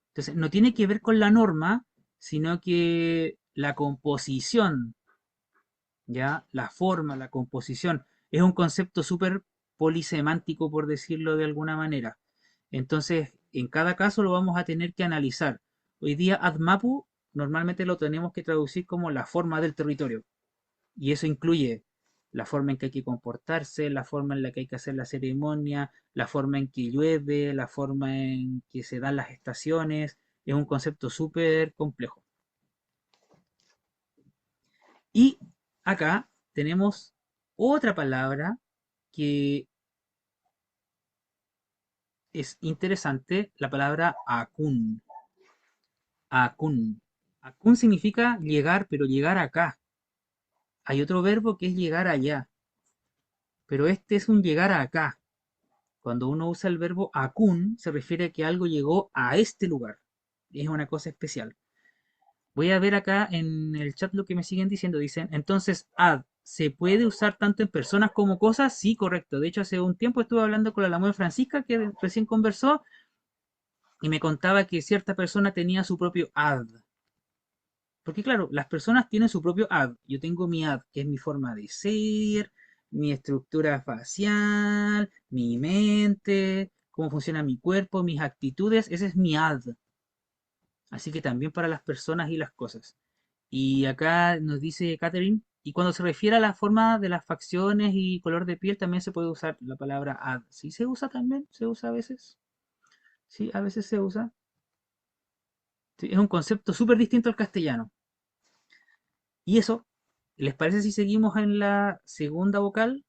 B: Entonces, no tiene que ver con la norma, sino que la composición, ¿ya? La forma, la composición, es un concepto súper polisemántico, por decirlo de alguna manera. Entonces, en cada caso lo vamos a tener que analizar. Hoy día, ADMAPU normalmente lo tenemos que traducir como la forma del territorio. Y eso incluye la forma en que hay que comportarse, la forma en la que hay que hacer la ceremonia, la forma en que llueve, la forma en que se dan las estaciones. Es un concepto súper complejo. Y acá tenemos otra palabra que es interesante, la palabra akun. Akun. Akun significa llegar, pero llegar acá. Hay otro verbo que es llegar allá, pero este es un llegar acá. Cuando uno usa el verbo akun, se refiere a que algo llegó a este lugar. Es una cosa especial. Voy a ver acá en el chat lo que me siguen diciendo. Dicen, entonces, ad, ¿se puede usar tanto en personas como cosas? Sí, correcto. De hecho, hace un tiempo estuve hablando con la Lamuel Francisca, que recién conversó, y me contaba que cierta persona tenía su propio ad. Porque claro, las personas tienen su propio ad. Yo tengo mi ad, que es mi forma de ser, mi estructura facial, mi mente, cómo funciona mi cuerpo, mis actitudes. Ese es mi ad. Así que también para las personas y las cosas. Y acá nos dice Catherine, y cuando se refiere a la forma de las facciones y color de piel, también se puede usar la palabra ad. ¿Sí se usa también? ¿Se usa a veces? Sí, a veces se usa. Sí, es un concepto súper distinto al castellano. Y eso, ¿les parece si seguimos en la segunda vocal?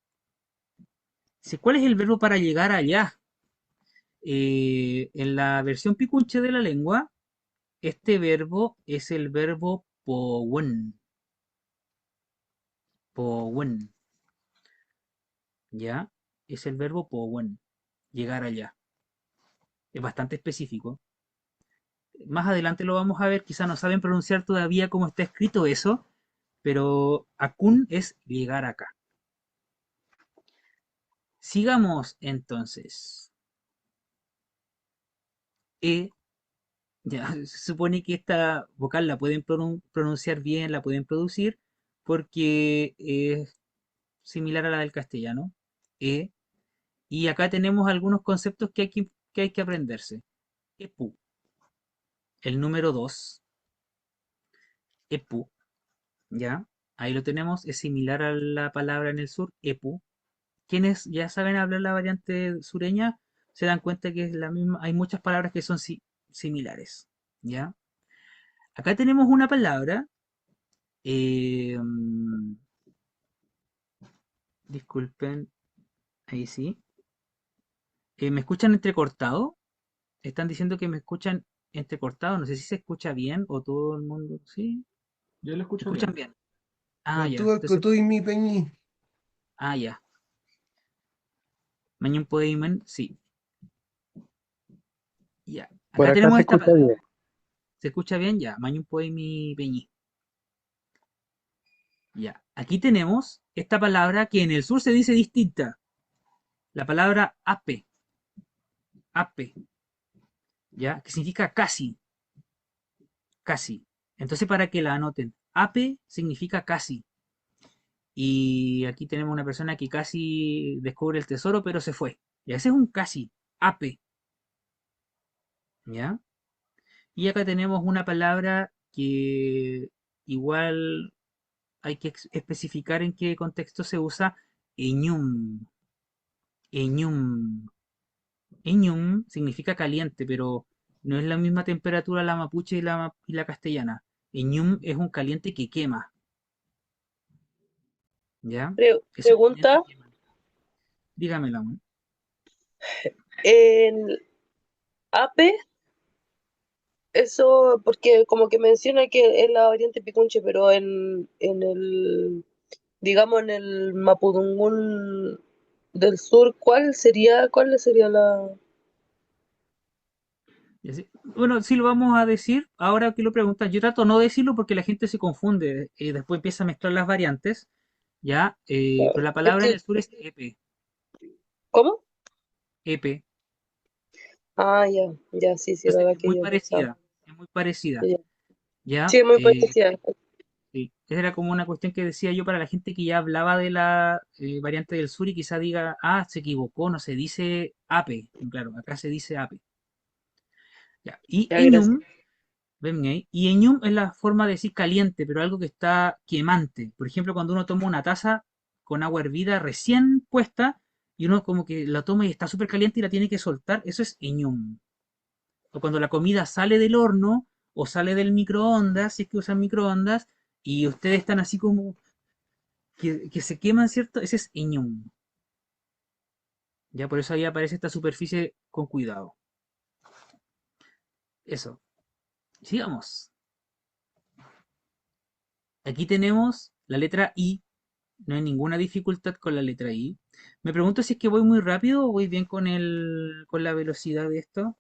B: Dice, ¿cuál es el verbo para llegar allá? En la versión picunche de la lengua, este verbo es el verbo powen. Powen, ¿ya? Es el verbo powen, llegar allá. Es bastante específico. Más adelante lo vamos a ver, quizá no saben pronunciar todavía cómo está escrito eso, pero akun es llegar acá. Sigamos entonces. E, ya, se supone que esta vocal la pueden pronunciar bien, la pueden producir, porque es similar a la del castellano. E, y acá tenemos algunos conceptos que hay que aprenderse. Epu, el número 2, epu, ¿ya? Ahí lo tenemos, es similar a la palabra en el sur, epu. Quienes ya saben hablar la variante sureña se dan cuenta que es la misma, hay muchas palabras que son similares, ¿ya? Acá tenemos una palabra, disculpen, ahí sí. ¿Me escuchan entrecortado? Están diciendo que me escuchan entrecortado, no sé si se escucha bien o todo el mundo, ¿sí?
F: Yo lo
B: ¿Me
F: escucho
B: escuchan
F: bien.
B: bien? Ah,
A: Con
B: ya,
A: todo el
B: entonces,
A: coto y mi peñi.
B: ya. Mañana pueden, sí, ya.
I: Por
B: Acá
I: acá
B: tenemos
I: se
B: esta
I: escucha
B: palabra.
I: bien.
B: ¿Se escucha bien? Ya. Mañana puede mi peñi. Ya. Aquí tenemos esta palabra que en el sur se dice distinta. La palabra ape. Ape. ¿Ya? Que significa casi. Casi. Entonces, para que la anoten. Ape significa casi. Y aquí tenemos una persona que casi descubre el tesoro, pero se fue. Y ese es un casi. Ape. ¿Ya? Y acá tenemos una palabra que igual hay que especificar en qué contexto se usa. Eñum. Eñum. Eñum significa caliente, pero no es la misma temperatura la mapuche y la castellana. Eñum es un caliente que quema, ¿ya? Esos calientes
G: Pregunta,
B: queman. Dígamela, amor.
G: en APE, eso, porque como que menciona que es la variante Picunche, pero en el, digamos, en el Mapudungún del sur, cuál sería la...
B: Y así- Bueno, sí lo vamos a decir, ahora que lo preguntas, yo trato no de decirlo porque la gente se confunde y después empieza a mezclar las variantes, ¿ya? Pero la
G: Es
B: palabra en
G: que,
B: el sur es epe,
G: ¿cómo?
B: epe.
G: Ah, ya, ya, sí, sí,
B: Entonces
G: verdad que yo pensaba.
B: es muy parecida,
G: Ya.
B: ¿ya?
G: Sí, es muy parecida.
B: Sí, esa era como una cuestión que decía yo para la gente que ya hablaba de la variante del sur y quizá diga, ah, se equivocó, no se dice ape. Claro, acá se dice ape. Ya. Y
G: Ya, gracias.
B: eñum, ven ahí, y eñum es la forma de decir caliente, pero algo que está quemante. Por ejemplo, cuando uno toma una taza con agua hervida recién puesta y uno como que la toma y está súper caliente y la tiene que soltar, eso es eñum. O cuando la comida sale del horno o sale del microondas, si es que usan microondas, y ustedes están así como que se queman, ¿cierto? Ese es iñum. Ya por eso ahí aparece esta superficie con cuidado. Eso. Sigamos. Aquí tenemos la letra I. No hay ninguna dificultad con la letra I. Me pregunto si es que voy muy rápido o voy bien con la velocidad de esto.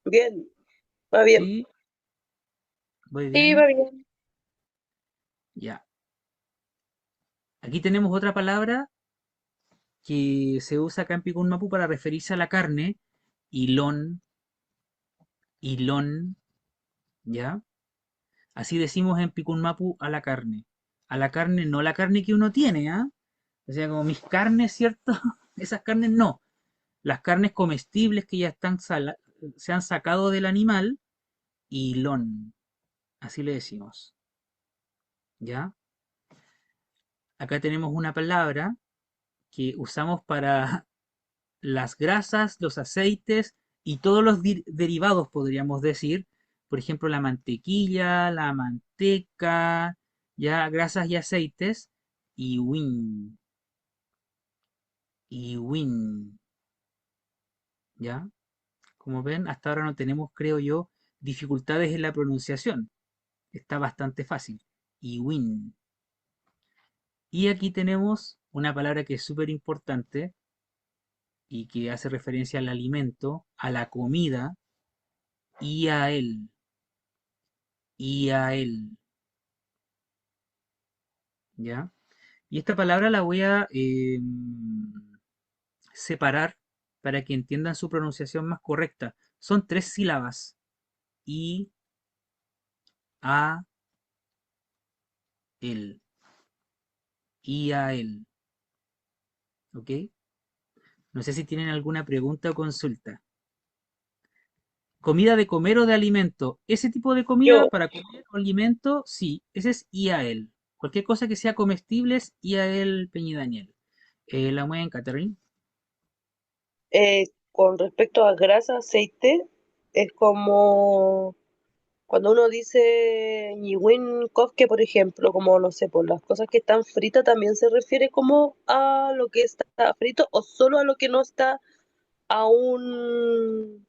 G: Bien, va bien.
B: Sí, voy
G: Sí, va
B: bien.
G: bien.
B: Ya. Aquí tenemos otra palabra que se usa acá en Picún Mapu para referirse a la carne. Hilón, hilón, ¿ya? Así decimos en Picunmapu a la carne. A la carne, no la carne que uno tiene, ¿ah? O sea, como mis carnes, ¿cierto? Esas carnes no. Las carnes comestibles que ya se han sacado del animal, hilón. Así le decimos. ¿Ya? Acá tenemos una palabra que usamos para las grasas, los aceites y todos los derivados, podríamos decir. Por ejemplo, la mantequilla, la manteca, ya grasas y aceites. Y win, y win, ¿ya? Como ven, hasta ahora no tenemos, creo yo, dificultades en la pronunciación. Está bastante fácil. Y win. Y aquí tenemos una palabra que es súper importante y que hace referencia al alimento, a la comida y a él. Y a él, ¿ya? Y esta palabra la voy a separar para que entiendan su pronunciación más correcta. Son tres sílabas. Y, a, él. Y a él. ¿Ok? No sé si tienen alguna pregunta o consulta. Comida de comer o de alimento. Ese tipo de comida
G: Yo,
B: para comer o alimento, sí, ese es y a él. Cualquier cosa que sea comestible es y a él, Peña Daniel. La mueven, Catherine.
G: con respecto a grasa, aceite, es como cuando uno dice ñiwin kofke, por ejemplo, como no sé, por las cosas que están fritas, también se refiere como a lo que está frito o solo a lo que no está aún.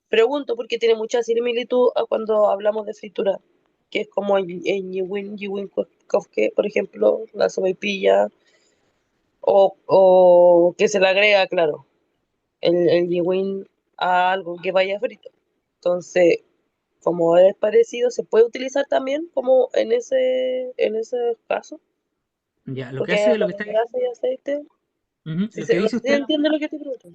G: Pregunto porque tiene mucha similitud a cuando hablamos de fritura, que es como en ñiwin kofke, por ejemplo, la sopaipilla, o que se le agrega, claro, el ñiwin a algo que vaya frito. Entonces, como es parecido, se puede utilizar también como en ese caso,
B: Ya, lo que
G: porque
B: hace, lo
G: habla
B: que
G: de
B: está,
G: grasa y aceite. Si
B: lo
G: se
B: que dice usted,
G: entiende lo que te pregunto.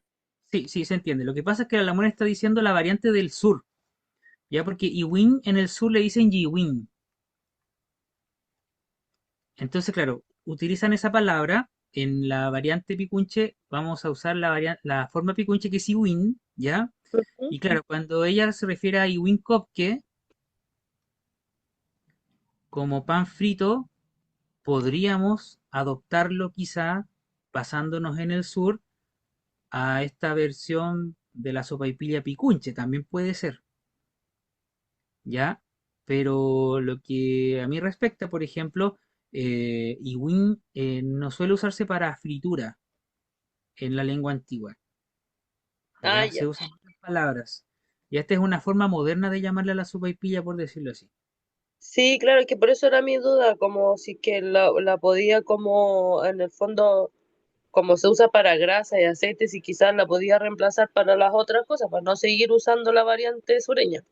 B: sí, sí, se entiende. Lo que pasa es que la mona está diciendo la variante del sur, ya porque Iwin en el sur le dicen Yiwin. Entonces, claro, utilizan esa palabra en la variante picunche, vamos a usar la forma picunche que es Iwin, ¿ya?
G: Ujú.
B: Y claro, cuando ella se refiere a Iwin Kopke como pan frito, podríamos adoptarlo quizá basándonos en el sur a esta versión de la sopaipilla picunche, también puede ser, ¿ya? Pero lo que a mí respecta, por ejemplo, Iwin no suele usarse para fritura en la lengua antigua,
G: Ah,
B: ¿ya?
G: ya.
B: Se usan otras palabras. Y esta es una forma moderna de llamarle a la sopaipilla, por decirlo así.
G: Sí, claro, que por eso era mi duda, como si que la podía como en el fondo, como se usa para grasa y aceites, y quizás la podía reemplazar para las otras cosas, para no seguir usando la variante sureña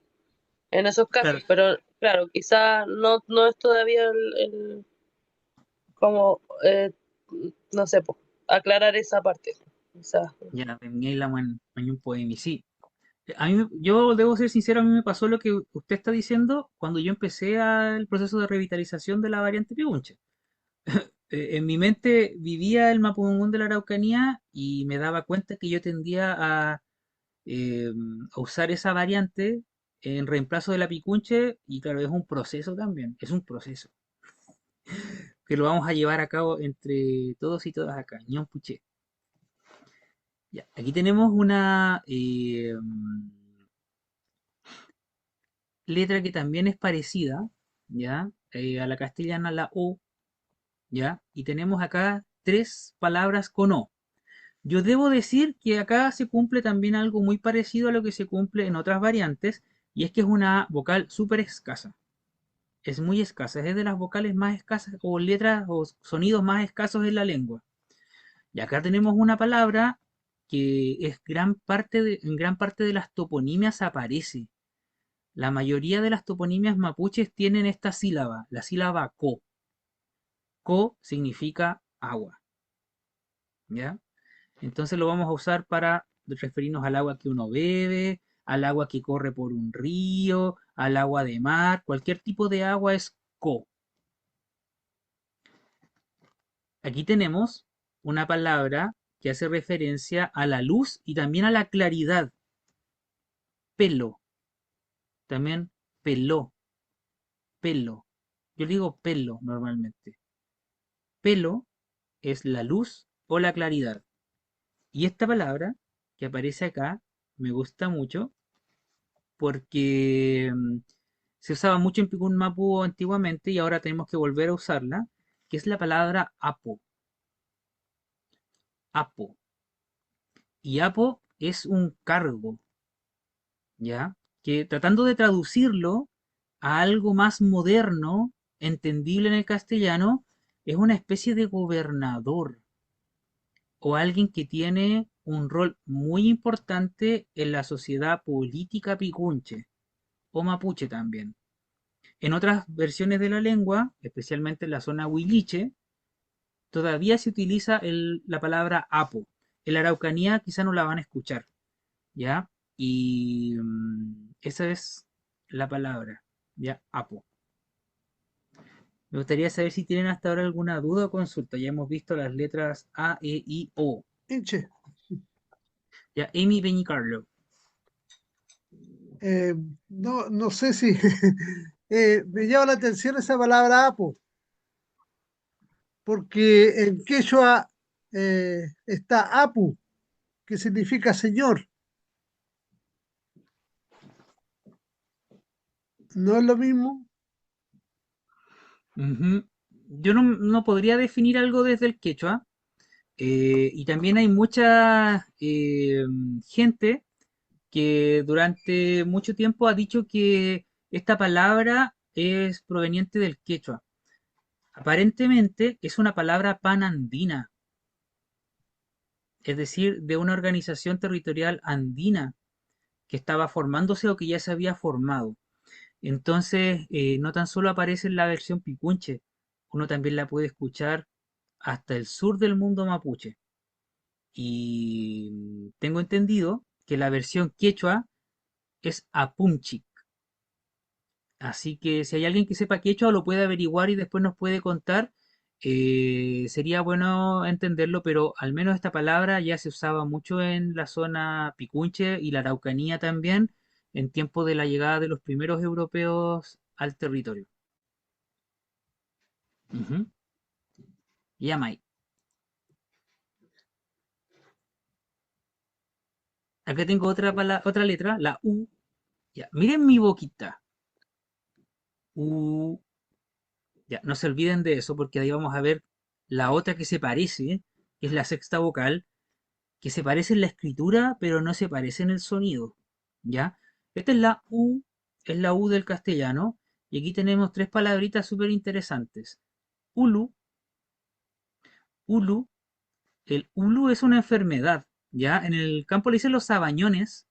G: en esos
B: Claro,
G: casos. Pero claro, quizás no es todavía como, no sé, po, aclarar esa parte. O sea,
B: Ya, la un poema, sí. Yo debo ser sincero, a mí me pasó lo que usted está diciendo cuando yo empecé el proceso de revitalización de la variante Pihunche. En mi mente vivía el Mapudungún de la Araucanía y me daba cuenta que yo tendía eh, a usar esa variante en reemplazo de la Picunche y claro, es un proceso también, es un proceso que lo vamos a llevar a cabo entre todos y todas acá. Ñon Puché. Ya, aquí tenemos una letra que también es parecida, ¿ya? A la castellana, la O, ¿ya? Y tenemos acá tres palabras con O. Yo debo decir que acá se cumple también algo muy parecido a lo que se cumple en otras variantes, y es que es una vocal súper escasa. Es muy escasa, es de las vocales más escasas o letras o sonidos más escasos en la lengua. Y acá tenemos una palabra que es en gran parte de las toponimias aparece. La mayoría de las toponimias mapuches tienen esta sílaba, la sílaba co. Co significa agua, ¿ya? Entonces lo vamos a usar para referirnos al agua que uno bebe, al agua que corre por un río, al agua de mar, cualquier tipo de agua es co. Aquí tenemos una palabra que hace referencia a la luz y también a la claridad. Pelo, también peló, pelo. Yo digo pelo normalmente. Pelo es la luz o la claridad. Y esta palabra que aparece acá me gusta mucho porque se usaba mucho en Picún Mapu antiguamente y ahora tenemos que volver a usarla, que es la palabra apo. Apo. Y apo es un cargo, ¿ya? Que tratando de traducirlo a algo más moderno, entendible en el castellano, es una especie de gobernador o alguien que tiene un rol muy importante en la sociedad política picunche o mapuche también. En otras versiones de la lengua, especialmente en la zona huilliche, todavía se utiliza la palabra apo. En la Araucanía quizá no la van a escuchar, ¿ya? Y esa es la palabra, ¿ya? Apo. Me gustaría saber si tienen hasta ahora alguna duda o consulta. Ya hemos visto las letras A, E, I, O.
D: Pinche,
B: Ya, Amy Peñicarlo.
D: eh, no sé si me llama la atención esa palabra apo, porque en quechua está apu, que significa señor. ¿No es lo mismo?
B: Ujú. Yo no podría definir algo desde el quechua. Y también hay mucha gente que durante mucho tiempo ha dicho que esta palabra es proveniente del quechua. Aparentemente es una palabra panandina, es decir, de una organización territorial andina que estaba formándose o que ya se había formado. Entonces, no tan solo aparece en la versión picunche, uno también la puede escuchar hasta el sur del mundo mapuche. Y tengo entendido que la versión quechua es Apunchi. Así que si hay alguien que sepa quechua lo puede averiguar y después nos puede contar. Sería bueno entenderlo, pero al menos esta palabra ya se usaba mucho en la zona Picunche y la Araucanía también en tiempo de la llegada de los primeros europeos al territorio. Ujú. Yamai. Acá tengo otra letra, la U. Ya, miren mi boquita. U. Ya, no se olviden de eso porque ahí vamos a ver la otra que se parece, que es la sexta vocal, que se parece en la escritura, pero no se parece en el sonido. ¿Ya? Esta es la U del castellano, y aquí tenemos tres palabritas súper interesantes. Ulu, ulu, el ulu es una enfermedad, ¿ya? En el campo le dicen los sabañones,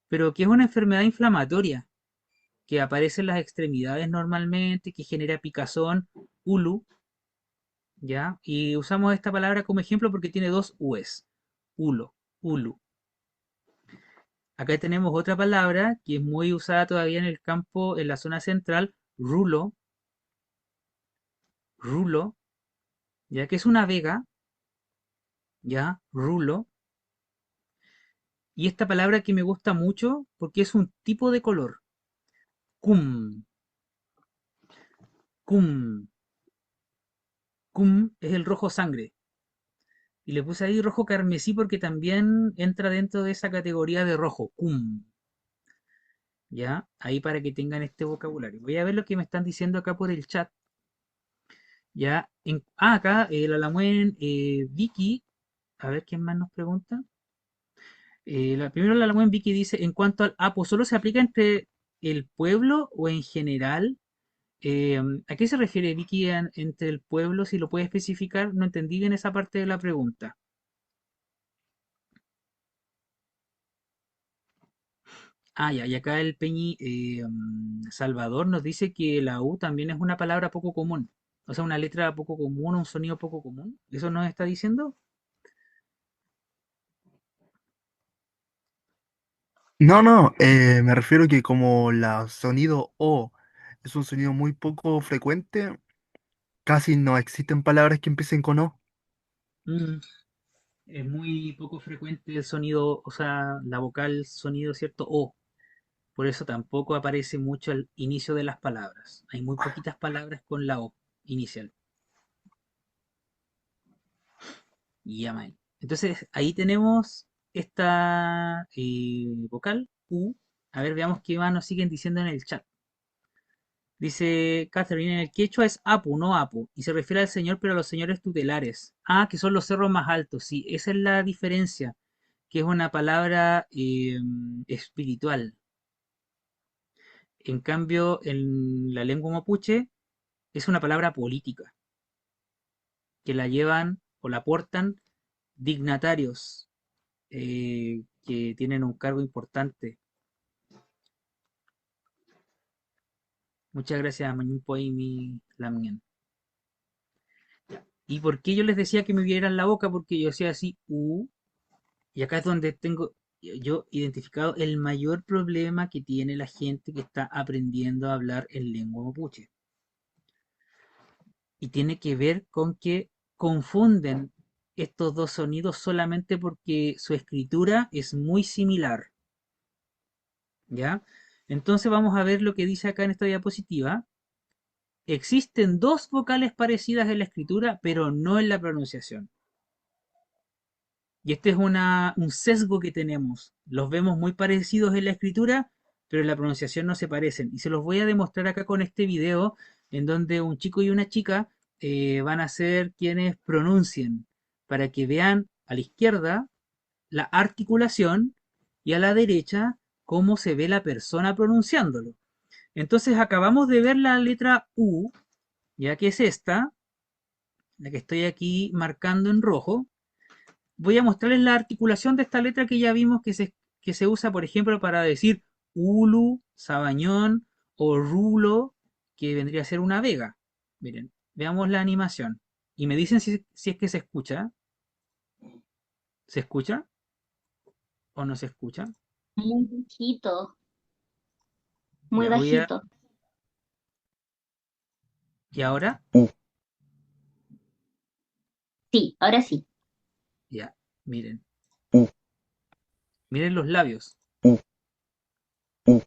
B: pero que es una enfermedad inflamatoria, que aparece en las extremidades normalmente, que genera picazón, ulu, ¿ya? Y usamos esta palabra como ejemplo porque tiene dos U's. Ulo, ulu. Acá tenemos otra palabra que es muy usada todavía en el campo, en la zona central, rulo, rulo, ya que es una vega, ya, rulo. Y esta palabra que me gusta mucho porque es un tipo de color, cum, cum, cum es el rojo sangre. Y le puse ahí rojo carmesí porque también entra dentro de esa categoría de rojo, cum, ya, ahí para que tengan este vocabulario. Voy a ver lo que me están diciendo acá por el chat. Ya, acá el Alamuen Vicky, a ver quién más nos pregunta. Primero la Alamuen Vicky dice, en cuanto al APO, ¿solo se aplica entre el pueblo o en general? ¿A qué se refiere Vicky entre el pueblo? Si lo puede especificar, no entendí bien esa parte de la pregunta. Ah, ya, y acá el Peñi Salvador nos dice que la U también es una palabra poco común. O sea, una letra poco común, un sonido poco común. ¿Eso nos está diciendo?
I: No, no, me refiero que como la sonido O es un sonido muy poco frecuente, casi no existen palabras que empiecen con O.
B: Mm, es muy poco frecuente el sonido, o sea, la vocal sonido, ¿cierto? O. Por eso tampoco aparece mucho al inicio de las palabras. Hay muy poquitas palabras con la O inicial. Y man. Entonces ahí tenemos esta vocal U. A ver, veamos qué más nos siguen diciendo en el chat. Dice Catherine, en el quechua es Apu, no Apu, y se refiere al señor, pero a los señores tutelares. Ah, que son los cerros más altos, sí, esa es la diferencia, que es una palabra espiritual. En cambio, en la lengua mapuche es una palabra política, que la llevan o la portan dignatarios que tienen un cargo importante. Muchas gracias, Mañumpo y mi Lamien. ¿Y por qué yo les decía que me vieran la boca? Porque yo hacía así, y acá es donde tengo yo identificado el mayor problema que tiene la gente que está aprendiendo a hablar en lengua mapuche. Y tiene que ver con que confunden estos dos sonidos solamente porque su escritura es muy similar. ¿Ya? Entonces vamos a ver lo que dice acá en esta diapositiva. Existen dos vocales parecidas en la escritura, pero no en la pronunciación. Y este es un sesgo que tenemos. Los vemos muy parecidos en la escritura, pero en la pronunciación no se parecen. Y se los voy a demostrar acá con este video, en donde un chico y una chica van a ser quienes pronuncien, para que vean a la izquierda la articulación y a la derecha cómo se ve la persona pronunciándolo. Entonces acabamos de ver la letra U, ya que es esta, la que estoy aquí marcando en rojo. Voy a mostrarles la articulación de esta letra que ya vimos que se usa, por ejemplo, para decir Ulu, Sabañón o Rulo, que vendría a ser una vega. Miren, veamos la animación. Y me dicen si es que se escucha. ¿Se escucha o no se escucha?
E: Muy bajito, muy
B: Ya voy a...
E: bajito.
B: ¿Y ahora?
E: Sí, ahora sí.
B: Ya, miren.
I: U,
B: Miren los labios.
I: U, U,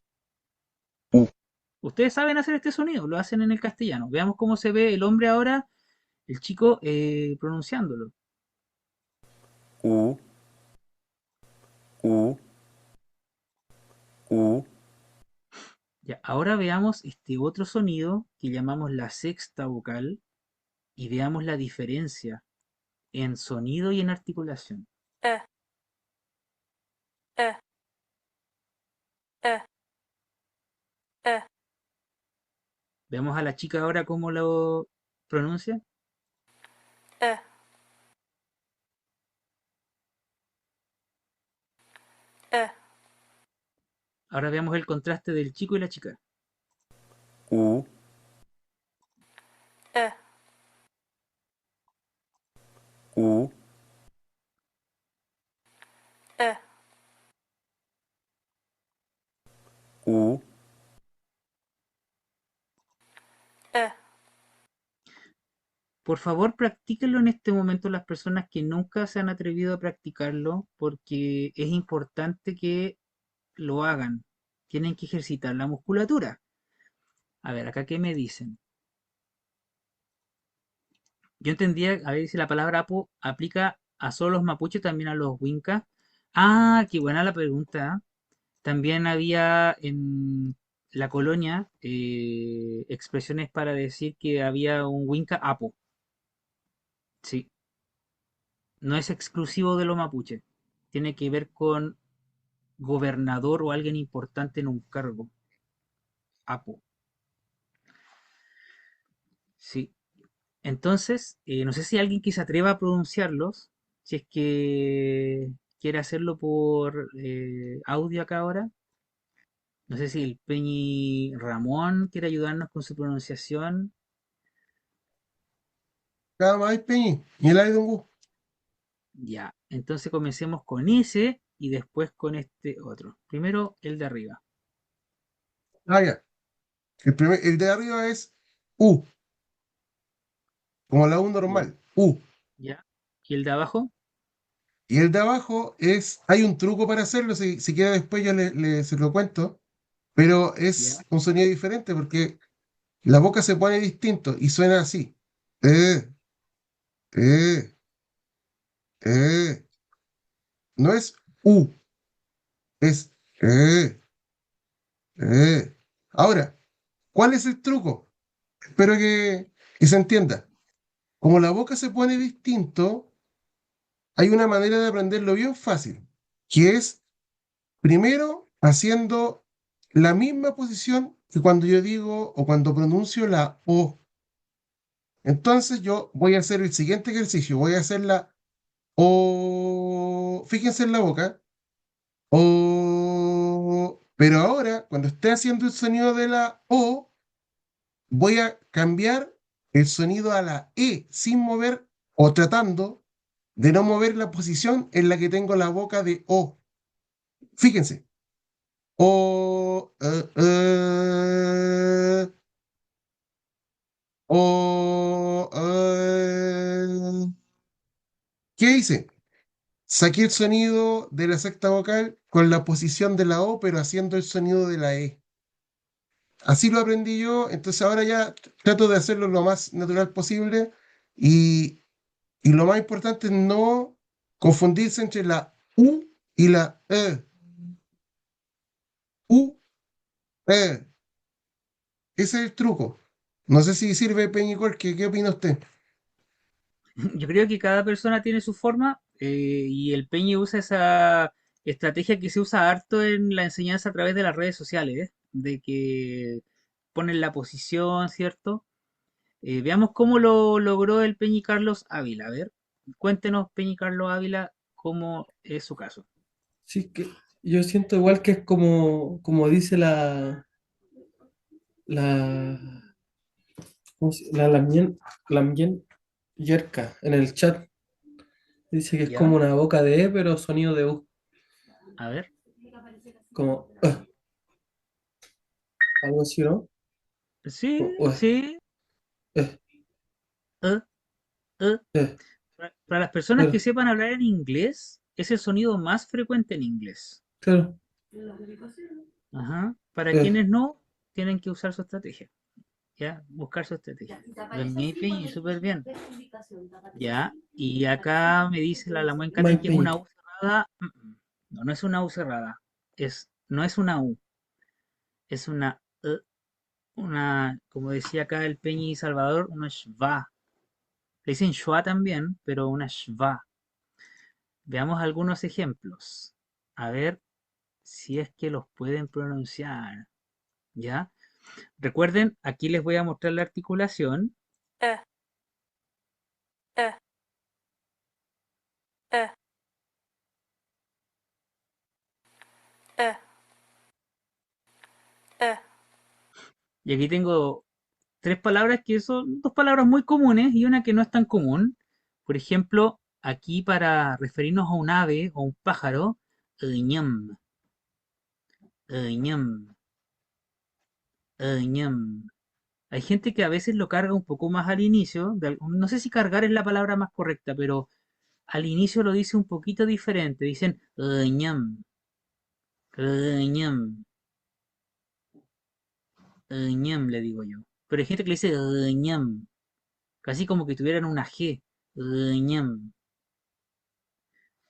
I: U,
B: Ustedes saben hacer este sonido, lo hacen en el castellano. Veamos cómo se ve el hombre ahora, el chico pronunciándolo.
I: U, U, U.
B: Ya, ahora veamos este otro sonido que llamamos la sexta vocal y veamos la diferencia en sonido y en articulación. Veamos a la chica ahora cómo lo pronuncia. Ahora veamos el contraste del chico y la chica.
I: U,
C: U,
J: E,
C: U,
J: E.
B: Por favor, practíquenlo en este momento las personas que nunca se han atrevido a practicarlo, porque es importante que lo hagan. Tienen que ejercitar la musculatura. A ver, acá qué me dicen. Yo entendía, a ver si la palabra apo aplica a solo los mapuches, también a los wincas. Ah, qué buena la pregunta. También había en la colonia expresiones para decir que había un winca apo. Sí, no es exclusivo de los mapuches. Tiene que ver con gobernador o alguien importante en un cargo. Apo. Sí. Entonces, no sé si alguien que se atreva a pronunciarlos, si es que quiere hacerlo por audio acá ahora. No sé si el Peñi Ramón quiere ayudarnos con su pronunciación.
A: Nada más, Peñi. Y el aire de un gu.
B: Ya, entonces comencemos con ese y después con este otro. Primero el de arriba.
A: Ah, ya. El de arriba es U, como la U
B: Ya,
A: normal. U.
B: ya. ¿Y el de abajo?
A: Y el de abajo es, hay un truco para hacerlo, si quiere después yo se lo cuento, pero
B: Ya.
A: es un sonido diferente porque la boca se pone distinto y suena así. Eh, eh, eh. No es U, es eh. Ahora, ¿cuál es el truco? Espero que se entienda. Como la boca se pone distinto, hay una manera de aprenderlo bien fácil, que es primero haciendo la misma posición que cuando yo digo o cuando pronuncio la O. Entonces yo voy a hacer el siguiente ejercicio, voy a hacer la O, fíjense en la boca, O, pero ahora cuando esté haciendo el sonido de la O, voy a cambiar el sonido a la E sin mover o tratando de no mover la posición en la que tengo la boca de O. Fíjense. O, o, ¿qué hice? Saqué el sonido de la sexta vocal con la posición de la O, pero haciendo el sonido de la E. Así lo aprendí yo, entonces ahora ya trato de hacerlo lo más natural posible y, y lo más importante es no confundirse entre la U y la E. U, E. Ese es el truco. No sé si sirve, Peñicor, ¿qué opina usted?
B: Yo creo que cada persona tiene su forma y el Peñi usa esa estrategia que se usa harto en la enseñanza a través de las redes sociales, ¿eh? De que ponen la posición, ¿cierto? Veamos cómo lo logró el Peñi Carlos Ávila. A ver, cuéntenos, Peñi Carlos Ávila, cómo es su caso.
F: Sí, que yo siento igual que es como dice la, ¿cómo Lamien Yerka en el chat. Dice que es como
B: ¿Ya?
F: una boca de E, pero sonido de U.
B: A ver.
F: Como algo así, ¿no?
B: Sí,
F: O
B: sí.
F: eh,
B: eh, eh.
F: eh,
B: Para las personas que
F: claro,
B: sepan hablar en inglés, es el sonido más frecuente en inglés.
F: claro.
B: Ajá. Para
F: eh,
B: quienes no, tienen que usar su estrategia. ¿Ya? Buscar su estrategia. Bien, Peñi, súper bien. Ya. Y acá me dice la Lamuén
F: My
B: Cati que es una
F: Peña.
B: U cerrada. No, no es una U cerrada. No es una U. Es una, como decía acá el Peñi Salvador, una shva. Le dicen shua también, pero una shva. Veamos algunos ejemplos. A ver si es que los pueden pronunciar. ¿Ya? Recuerden, aquí les voy a mostrar la articulación.
J: E, E, E, E, E.
B: Y aquí tengo tres palabras que son dos palabras muy comunes y una que no es tan común. Por ejemplo, aquí para referirnos a un ave o un pájaro, ñam, ñam, ñam. Hay gente que a veces lo carga un poco más al inicio, no sé si cargar es la palabra más correcta, pero al inicio lo dice un poquito diferente, dicen ñam, ñam, ñam, le digo yo. Pero hay gente que le dice ñam, casi como que tuvieran una G, ñam.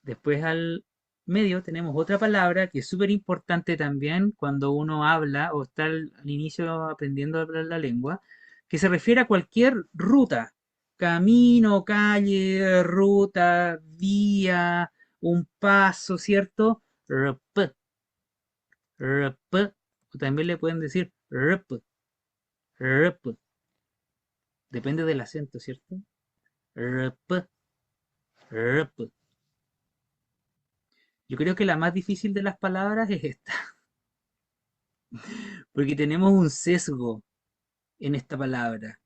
B: Después al medio tenemos otra palabra que es súper importante también cuando uno habla o está al inicio aprendiendo a hablar la lengua, que se refiere a cualquier ruta, camino, calle, ruta, vía, un paso, ¿cierto? Rp, rp, o también le pueden decir rp, rp, depende del acento, ¿cierto? Rp, rp. Yo creo que la más difícil de las palabras es esta, porque tenemos un sesgo en esta palabra,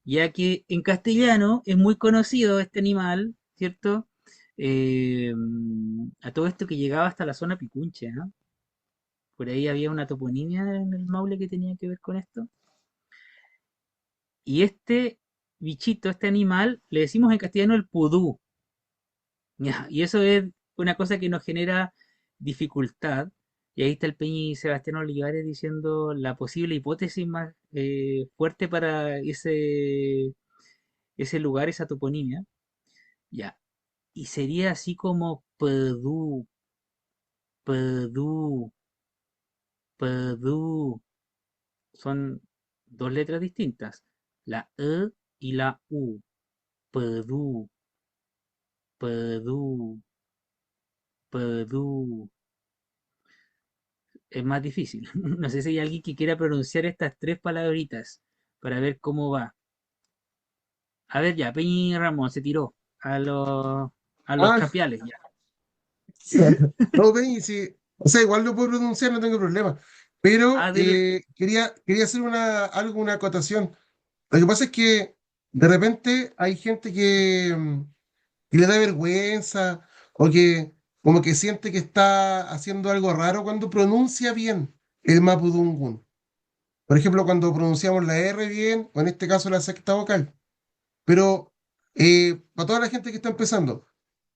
B: ya que en castellano es muy conocido este animal, ¿cierto? Eh, a todo esto que llegaba hasta la zona Picunche, ¿no? Por ahí había una toponimia en el Maule que tenía que ver con esto. Y este bichito, este animal, le decimos en castellano el pudú, ¿ya? Y eso es una cosa que nos genera dificultad. Y ahí está el Peñi Sebastián Olivares diciendo la posible hipótesis más fuerte para ese lugar, esa toponimia. Ya. Y sería así como Perdú, Perdú, Perdú. Son dos letras distintas. La E y la U. Perdú, Perdú, Perdú. Es más difícil. No sé si hay alguien que quiera pronunciar estas tres palabritas para ver cómo va. A ver, ya, Peñi Ramón se tiró a los
A: Ah,
B: capiales, ya.
A: no, ven, sí. O sea, igual lo puedo pronunciar, no tengo problema. Pero
B: Ah, dele.
A: quería hacer una acotación. Lo que pasa es que de repente hay gente que le da vergüenza o que como que siente que está haciendo algo raro cuando pronuncia bien el mapudungun. Por ejemplo, cuando pronunciamos la R bien, o en este caso la sexta vocal. Pero para toda la gente que está empezando,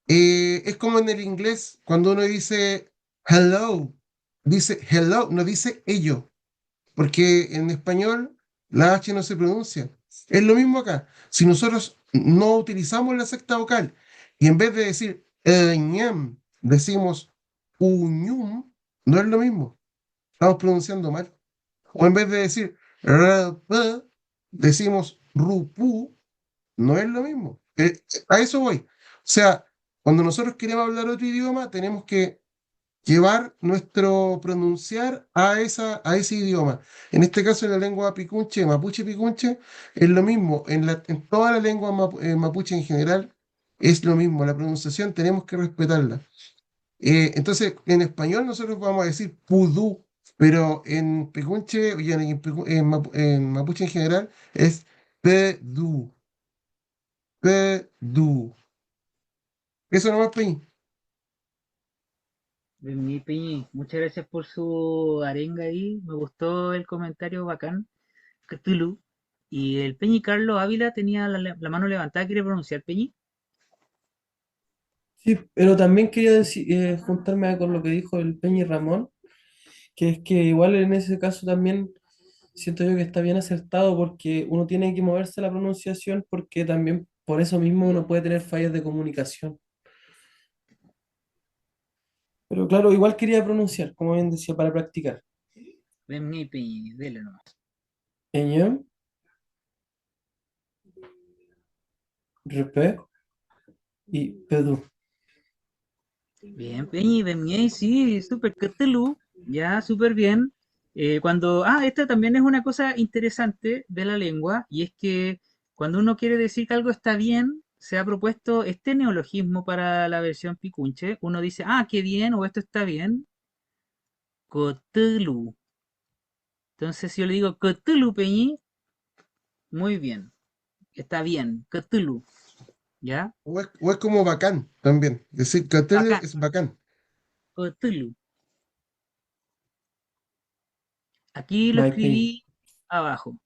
A: es como en el inglés, cuando uno dice hello, no dice ello, porque en español la H no se pronuncia. Es lo mismo acá. Si nosotros no utilizamos la sexta vocal y en vez de decir ñam, decimos uñum, no es lo mismo. Estamos pronunciando mal. O en vez de decir rp, decimos rupú, no es lo mismo. A eso voy. O sea, cuando nosotros queremos hablar otro idioma, tenemos que llevar nuestro pronunciar a ese idioma. En este caso, en la lengua picunche, mapuche picunche, es lo mismo. En toda la lengua mapuche en general, es lo mismo. La pronunciación tenemos que respetarla. Entonces, en español nosotros vamos a decir pudú, pero en picunche y en mapuche en general es pedú, pedú. Eso nomás, Peñi.
B: Mi Peñi, muchas gracias por su arenga ahí. Me gustó el comentario bacán. Cthulhu. Y el Peñi Carlos Ávila tenía la mano levantada. ¿Quiere pronunciar Peñi?
F: Sí, pero también quería decir, juntarme con lo que dijo el Peñi Ramón, que es que igual en ese caso también siento yo que está bien acertado porque uno tiene que moverse la pronunciación porque también por eso mismo uno puede tener fallas de comunicación. Pero claro, igual quería pronunciar, como bien decía, para practicar.
B: Ven mi Peñi, dele nomás.
F: Ñem, repé y pedú.
B: Bien, Peñi, ven mi, sí, súper Cthulhu. Ya, súper bien. Esta también es una cosa interesante de la lengua, y es que cuando uno quiere decir que algo está bien, se ha propuesto este neologismo para la versión picunche. Uno dice, qué bien, o esto está bien. Cthulhu. Entonces, si yo le digo Cthulhu, Peñi, muy bien, está bien, Cthulhu. ¿ya?
A: O es como bacán también. Decir Cthulhu
B: Bacán,
A: es bacán.
B: Cthulhu. Aquí lo
F: Mike Peña.
B: escribí abajo.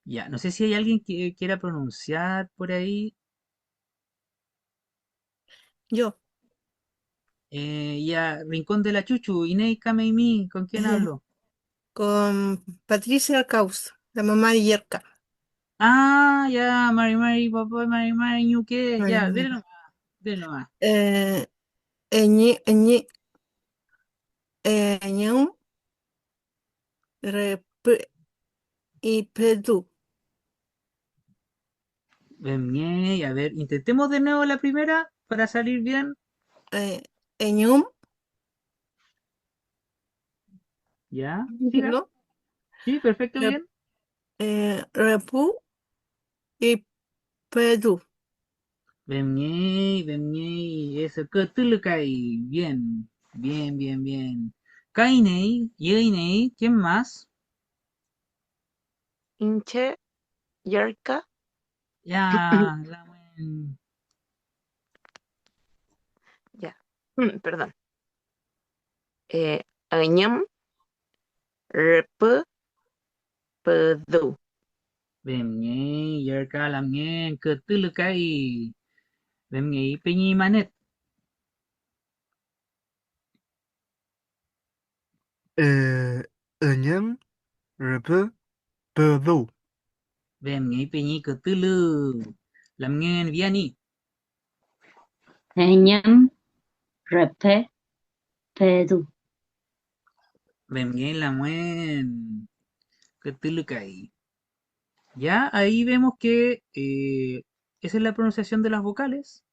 B: Ya, no sé si hay alguien que quiera pronunciar por ahí.
K: Yo.
B: Ya, Rincón de la Chuchu, Inei Kameimi, ¿con quién hablo?
K: Con Patricia Arcaus, la mamá de Yerka.
B: Ah, ya, Mari Mari, papá, Mari Mari, Ñuque,
K: Mari,
B: ya,
K: Mari.
B: dele nomás.
K: Eh, Eñi, Eñi, Ñeum, y Pedú.
B: Bien, a ver, intentemos de nuevo la primera para salir bien.
K: Eñum,
B: Ya, siga.
K: ¿no?
B: Sí, perfecto,
K: Re-
B: bien.
K: Repú y Pedú.
B: Bien, eso, Cthulhucay, bien, bien. Kainei, Yeinei, ¿quién más?
L: Inche, Yerka,
B: Ya, la buen-
L: ya, perdón. Añam, Rep, Pedu.
B: bien, Yerka, la bien, Cthulhucay, bien, Peñi Manet,
I: Eh, Eñem, Repe, Perdú.
B: bien, Peñi Cthulhu, la bien, Vianney,
E: Eñam, repe, pedu.
B: bien, la buen, Cthulhucay. Ya, ahí vemos que esa es la pronunciación de las vocales.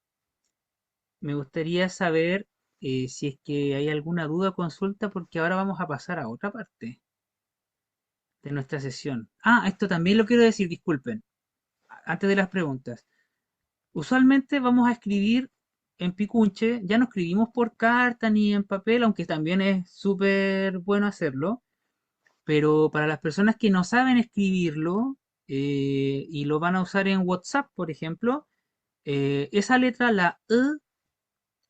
B: Me gustaría saber si es que hay alguna duda o consulta, porque ahora vamos a pasar a otra parte de nuestra sesión. Ah, esto también lo quiero decir, disculpen, antes de las preguntas. Usualmente vamos a escribir en Picunche, ya no escribimos por carta ni en papel, aunque también es súper bueno hacerlo, pero para las personas que no saben escribirlo y lo van a usar en WhatsApp, por ejemplo, esa letra, la E,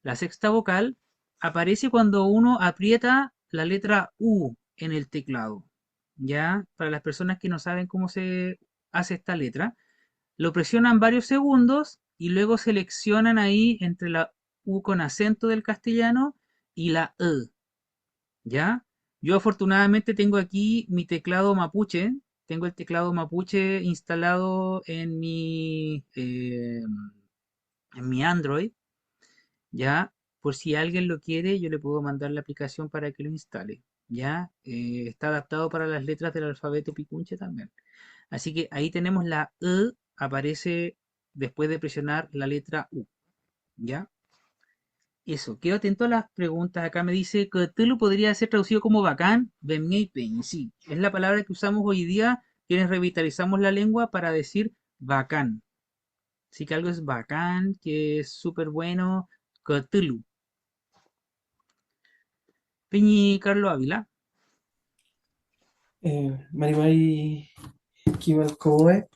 B: la sexta vocal, aparece cuando uno aprieta la letra U en el teclado. ¿Ya? Para las personas que no saben cómo se hace esta letra, lo presionan varios segundos y luego seleccionan ahí entre la U con acento del castellano y la E. ¿Ya? Yo afortunadamente tengo aquí mi teclado mapuche. Tengo el teclado mapuche instalado en mi Android. ¿Ya? Por si alguien lo quiere, yo le puedo mandar la aplicación para que lo instale. ¿Ya? Está adaptado para las letras del alfabeto picunche también. Así que ahí tenemos la E, aparece después de presionar la letra U. ¿Ya? Eso, quedo atento a las preguntas. Acá me dice que Cthulhu podría ser traducido como bacán, Bemneipen. Sí, es la palabra que usamos hoy día, quienes revitalizamos la lengua para decir bacán. Sí que algo es bacán, que es súper bueno. Cthulhu. Peñi Carlos Ávila.
F: Mari Mari Kimal Koe.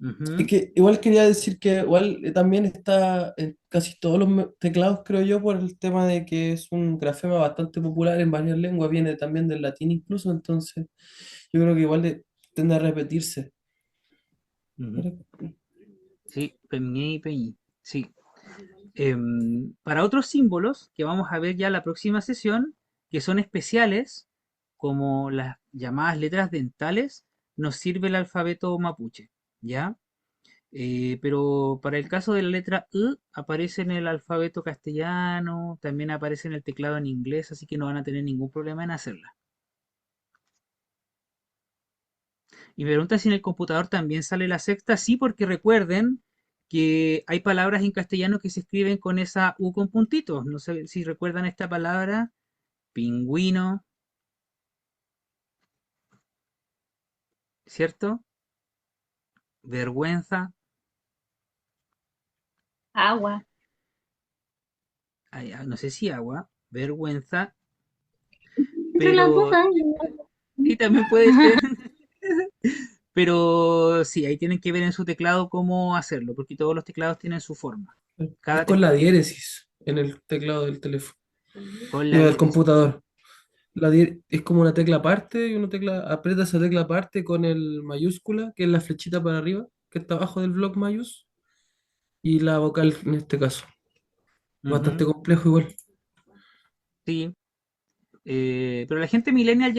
F: Es
B: Ujú.
F: que igual quería decir que igual también está en casi todos los teclados, creo yo, por el tema de que es un grafema bastante popular en varias lenguas, viene también del latín incluso, entonces yo creo que igual tiende a repetirse.
B: Ujú. Sí, Peñi, Peñi. Sí. Para otros símbolos que vamos a ver ya la próxima sesión, que son especiales, como las llamadas letras dentales, nos sirve el alfabeto mapuche, ¿ya? Pero para el caso de la letra E, aparece en el alfabeto castellano, también aparece en el teclado en inglés, así que no van a tener ningún problema en hacerla. Y me pregunta si en el computador también sale la sexta. Sí, porque recuerden que hay palabras en castellano que se escriben con esa U con puntitos. No sé si recuerdan esta palabra, pingüino, ¿cierto? Vergüenza,
E: Agua.
B: no sé si agua, vergüenza,
E: Entre las dos
B: pero
E: hay.
B: sí también puede ser. Pero sí, ahí tienen que ver en su teclado cómo hacerlo, porque todos los teclados tienen su forma.
F: Es
B: Cada
F: con la
B: teclado
F: diéresis en el teclado del teléfono,
B: con la
F: digo, del
B: diéresis.
F: computador. Es como una tecla aparte y una tecla, aprieta esa tecla aparte con el mayúscula, que es la flechita para arriba, que está abajo del bloc mayús, y la vocal en este caso. Bastante
B: Ujú,
F: complejo igual.
B: sí, pero la gente millennial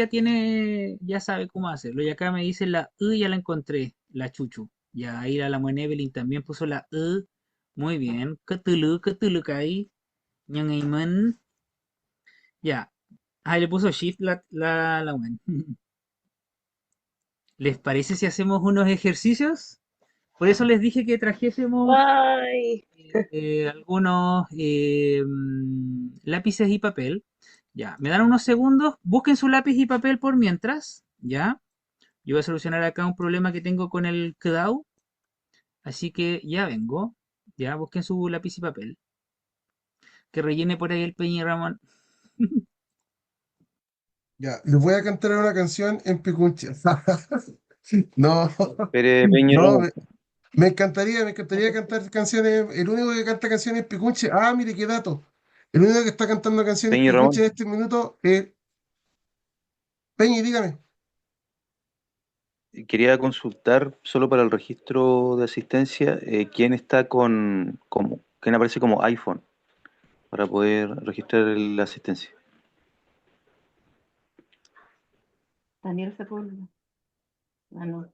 B: ya sabe cómo hacerlo. Y acá me dice la E, ya la encontré, la chuchu. Ya ahí la Muen Evelyn también puso la E. Muy bien. Cthulhu ahí. Ñangaimán. Ya. Ahí le puso shift la Muen. ¿Les parece si hacemos unos ejercicios? Por eso les dije que trajésemos
G: Ay,
B: algunos lápices y papel. Ya, me dan unos segundos, busquen su lápiz y papel por mientras, ¿ya? Yo voy a solucionar acá un problema que tengo con el CDAW, así que ya vengo, ya, busquen su lápiz y papel. Que rellene por ahí el Peña Ramón.
A: Ya, les voy a cantar una canción en Picunche. No,
C: Peña
A: no,
C: Ramón.
A: me encantaría cantar canciones. El único que canta canciones en Picunche. Ah, mire qué dato. El único que está cantando canciones
C: Peña
A: Picunche
C: Ramón.
A: en este minuto es Peña, dígame.
C: Quería consultar solo para el registro de asistencia quién está quién aparece como iPhone para poder registrar la asistencia.
M: Daniel Sepúlveda. Ah, no.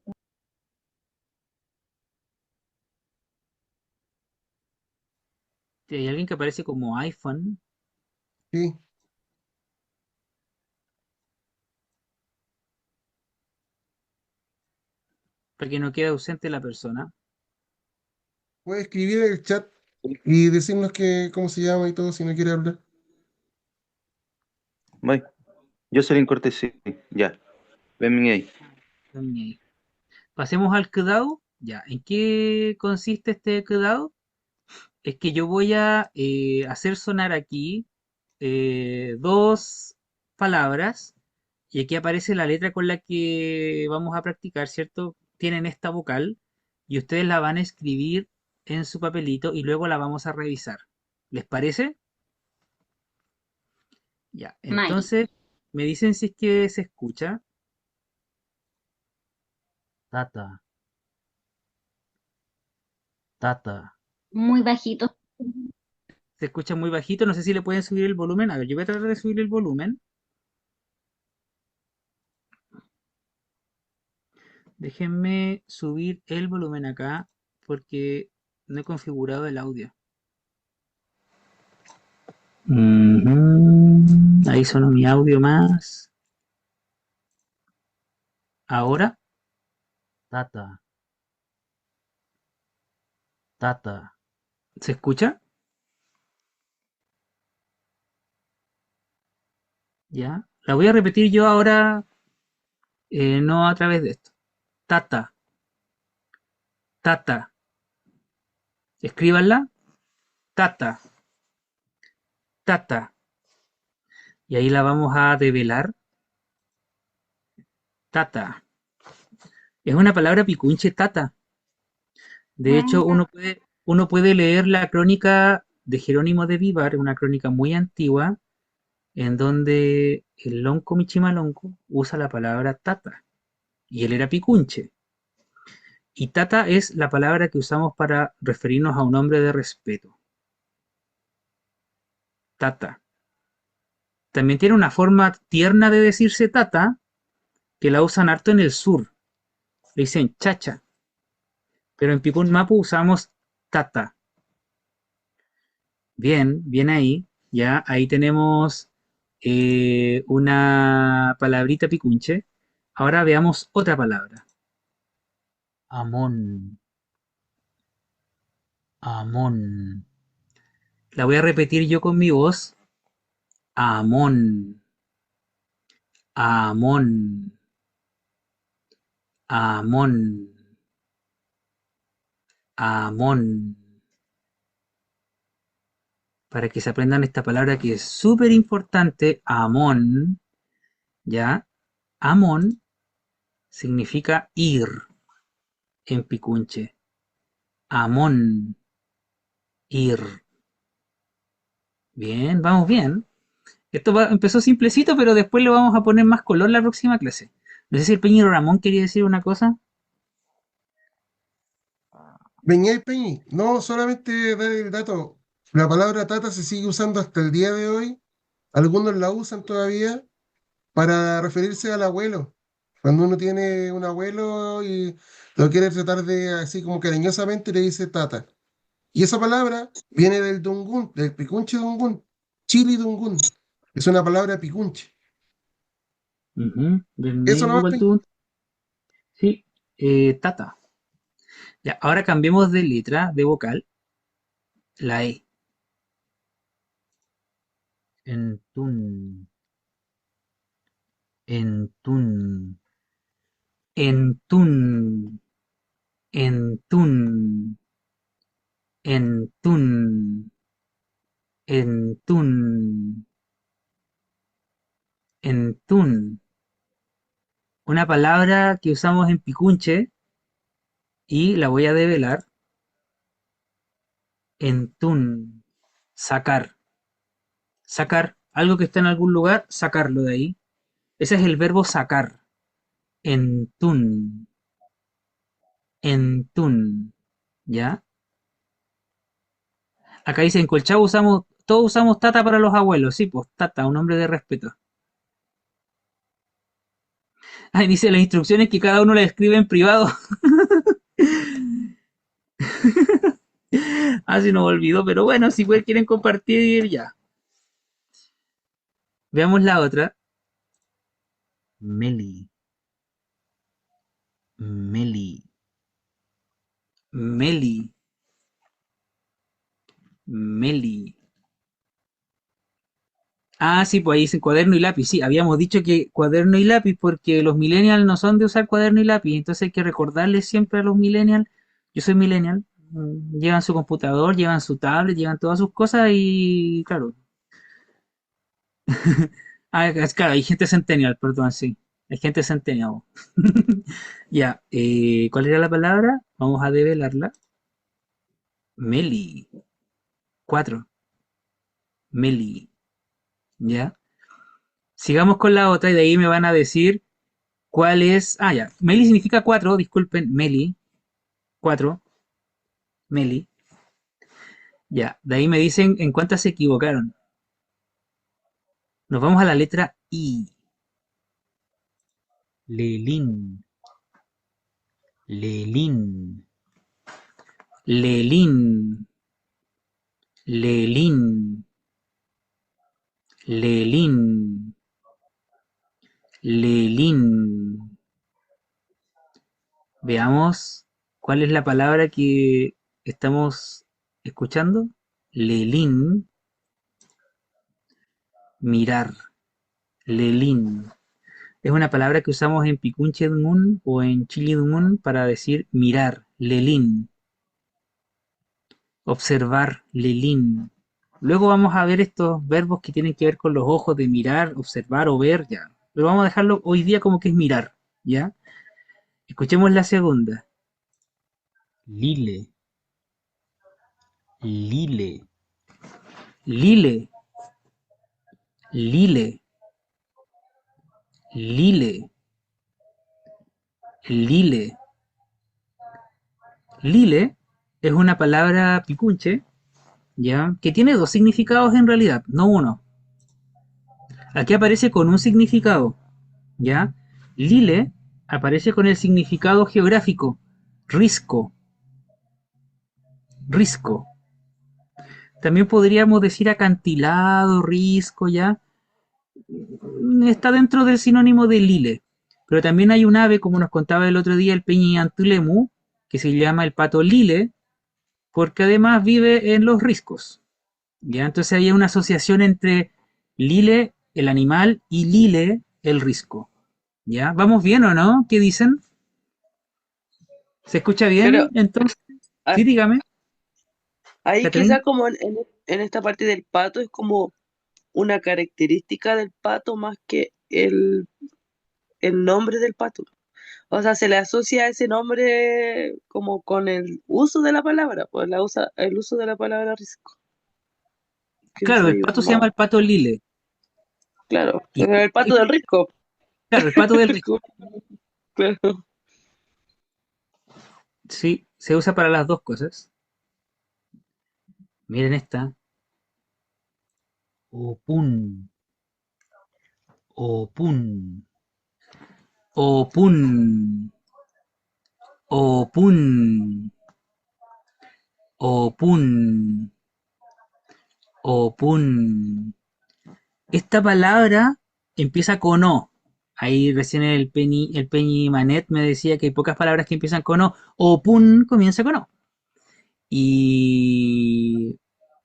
B: Si hay alguien que aparece como iPhone,
A: Sí,
B: para que no quede ausente la persona.
A: puede escribir en el chat y decirnos cómo se llama y todo si no quiere hablar.
C: Bye. Jocelyn Cortés, sí. Ya. Ven ahí.
B: También ahí. Pasemos al CDAW. Ya, ¿en qué consiste este CDAW? Es que yo voy a hacer sonar aquí dos palabras y aquí aparece la letra con la que vamos a practicar, ¿cierto? Tienen esta vocal y ustedes la van a escribir en su papelito y luego la vamos a revisar. ¿Les parece? Ya,
E: Mal.
B: entonces me dicen si es que se escucha. Tata, tata.
E: Muy bajito.
B: Se escucha muy bajito, no sé si le pueden subir el volumen. A ver, yo voy a tratar de subir el volumen. Déjenme subir el volumen acá porque no he configurado el audio. Ujú, ahí sonó mi audio más. Ahora, tata, tata. ¿Se escucha? Ya. La voy a repetir yo ahora, no a través de esto. Tata, tata. Escríbanla. Tata, tata. Y ahí la vamos a develar. Tata. Es una palabra picunche, tata. De hecho, uno puede leer la crónica de Jerónimo de Vivar, una crónica muy antigua, en donde el lonco Michimalonco usa la palabra tata, y él era picunche. Y tata es la palabra que usamos para referirnos a un hombre de respeto. Tata. También tiene una forma tierna de decirse tata, que la usan harto en el sur. Le dicen chacha, pero en Picún Mapu usamos tata. Bien, bien ahí. Ya, ahí tenemos una palabrita picunche. Ahora veamos otra palabra. Amón, amón. La voy a repetir yo con mi voz. Amón, amón, amón, amón. Para que se aprendan esta palabra que es súper importante. Amón, ¿ya? Amón significa ir. en picunche. Amón, ir. Bien, vamos bien. Empezó simplecito, pero después le vamos a poner más color la próxima clase. No sé si el Peñi Ramón quería decir una cosa.
A: Beñé Peñi, no solamente dar el dato, la palabra tata se sigue usando hasta el día de hoy, algunos la usan todavía para referirse al abuelo. Cuando uno tiene un abuelo y lo quiere tratar de así como cariñosamente, le dice tata. Y esa palabra viene del Dungun, del picunche Dungun, Chili Dungun. Es una palabra picunche.
B: Ujú, del
A: Eso
B: negro
A: nomás,
B: igual
A: Peñi.
B: tú. Sí, tata. Ya, ahora cambiemos de letra, de vocal, la E. Entun, entun, entun, entun, entun, entun, entun. Una palabra que usamos en picunche y la voy a develar. Entun, sacar. Sacar algo que está en algún lugar, sacarlo de ahí. Ese es el verbo sacar. Entun, entun. ¿Ya? Acá dice, en Colchagua todos usamos tata para los abuelos. Sí, pues tata, un nombre de respeto. Ahí dice las instrucciones que cada uno le escribe en privado. Ah, se nos olvidó, pero bueno, si quieren compartir, ya. Veamos la otra. Meli, Meli, Meli, Meli. Ah, sí, pues ahí dice cuaderno y lápiz. Sí, habíamos dicho que cuaderno y lápiz porque los millennials no son de usar cuaderno y lápiz. Entonces hay que recordarles siempre a los millennials. Yo soy millennial. Llevan su computador, llevan su tablet, llevan todas sus cosas y claro. Ah, claro, hay gente centennial, perdón, sí. Hay gente centennial. Ya, ¿cuál era la palabra? Vamos a develarla. Meli. 4. Meli. ¿Ya? Sigamos con la otra y de ahí me van a decir cuál es. Ah, ya. Meli significa 4, disculpen. Meli. 4. Meli. Ya. De ahí me dicen en cuántas se equivocaron. Nos vamos a la letra I. Lelín. Lelín. Lelín. Lelín. Lelín. Lelín. Veamos cuál es la palabra que estamos escuchando. Lelín, mirar. Lelín. Es una palabra que usamos en Picunche Dumun o en Chile Dumun para decir mirar. Lelín. Observar. Lelín. Luego vamos a ver estos verbos que tienen que ver con los ojos de mirar, observar o ver, ya. Pero vamos a dejarlo hoy día como que es mirar, ¿ya? Escuchemos la segunda. Lile. Lile. Lile. Lile. Lile. Lile. Lile es una palabra picunche, ¿ya? Que tiene dos significados en realidad, no uno. Aquí aparece con un significado, ¿ya? Lile aparece con el significado geográfico, risco, risco. También podríamos decir acantilado, risco, ¿ya? Está dentro del sinónimo de lile. Pero también hay un ave, como nos contaba el otro día el Peñi Antulemu, que se llama el pato lile, porque además vive en los riscos. ¿Ya? Entonces hay una asociación entre lile, el animal, y lile, el risco. ¿Ya? ¿Vamos bien o no? ¿Qué dicen? ¿Se escucha
G: Pero
B: bien? Entonces,
G: ah,
B: sí, dígame,
G: ahí
B: Catherine.
G: quizá como en esta parte del pato es como una característica del pato más que el nombre del pato. O sea, se le asocia ese nombre como con el uso de la palabra, pues el uso de la palabra risco, que
B: Claro,
G: se
B: el
G: iba
B: pato se llama
G: más,
B: el pato lile.
G: claro,
B: Y,
G: el pato del risco.
B: claro, el pato del risco.
G: Claro.
B: Sí, se usa para las dos cosas. Miren esta. Opun. Opun. Opun. Opun. Opun. Opun. Esta palabra empieza con O. Ahí recién el Peñi Manet me decía que hay pocas palabras que empiezan con O. Opun comienza con O. Y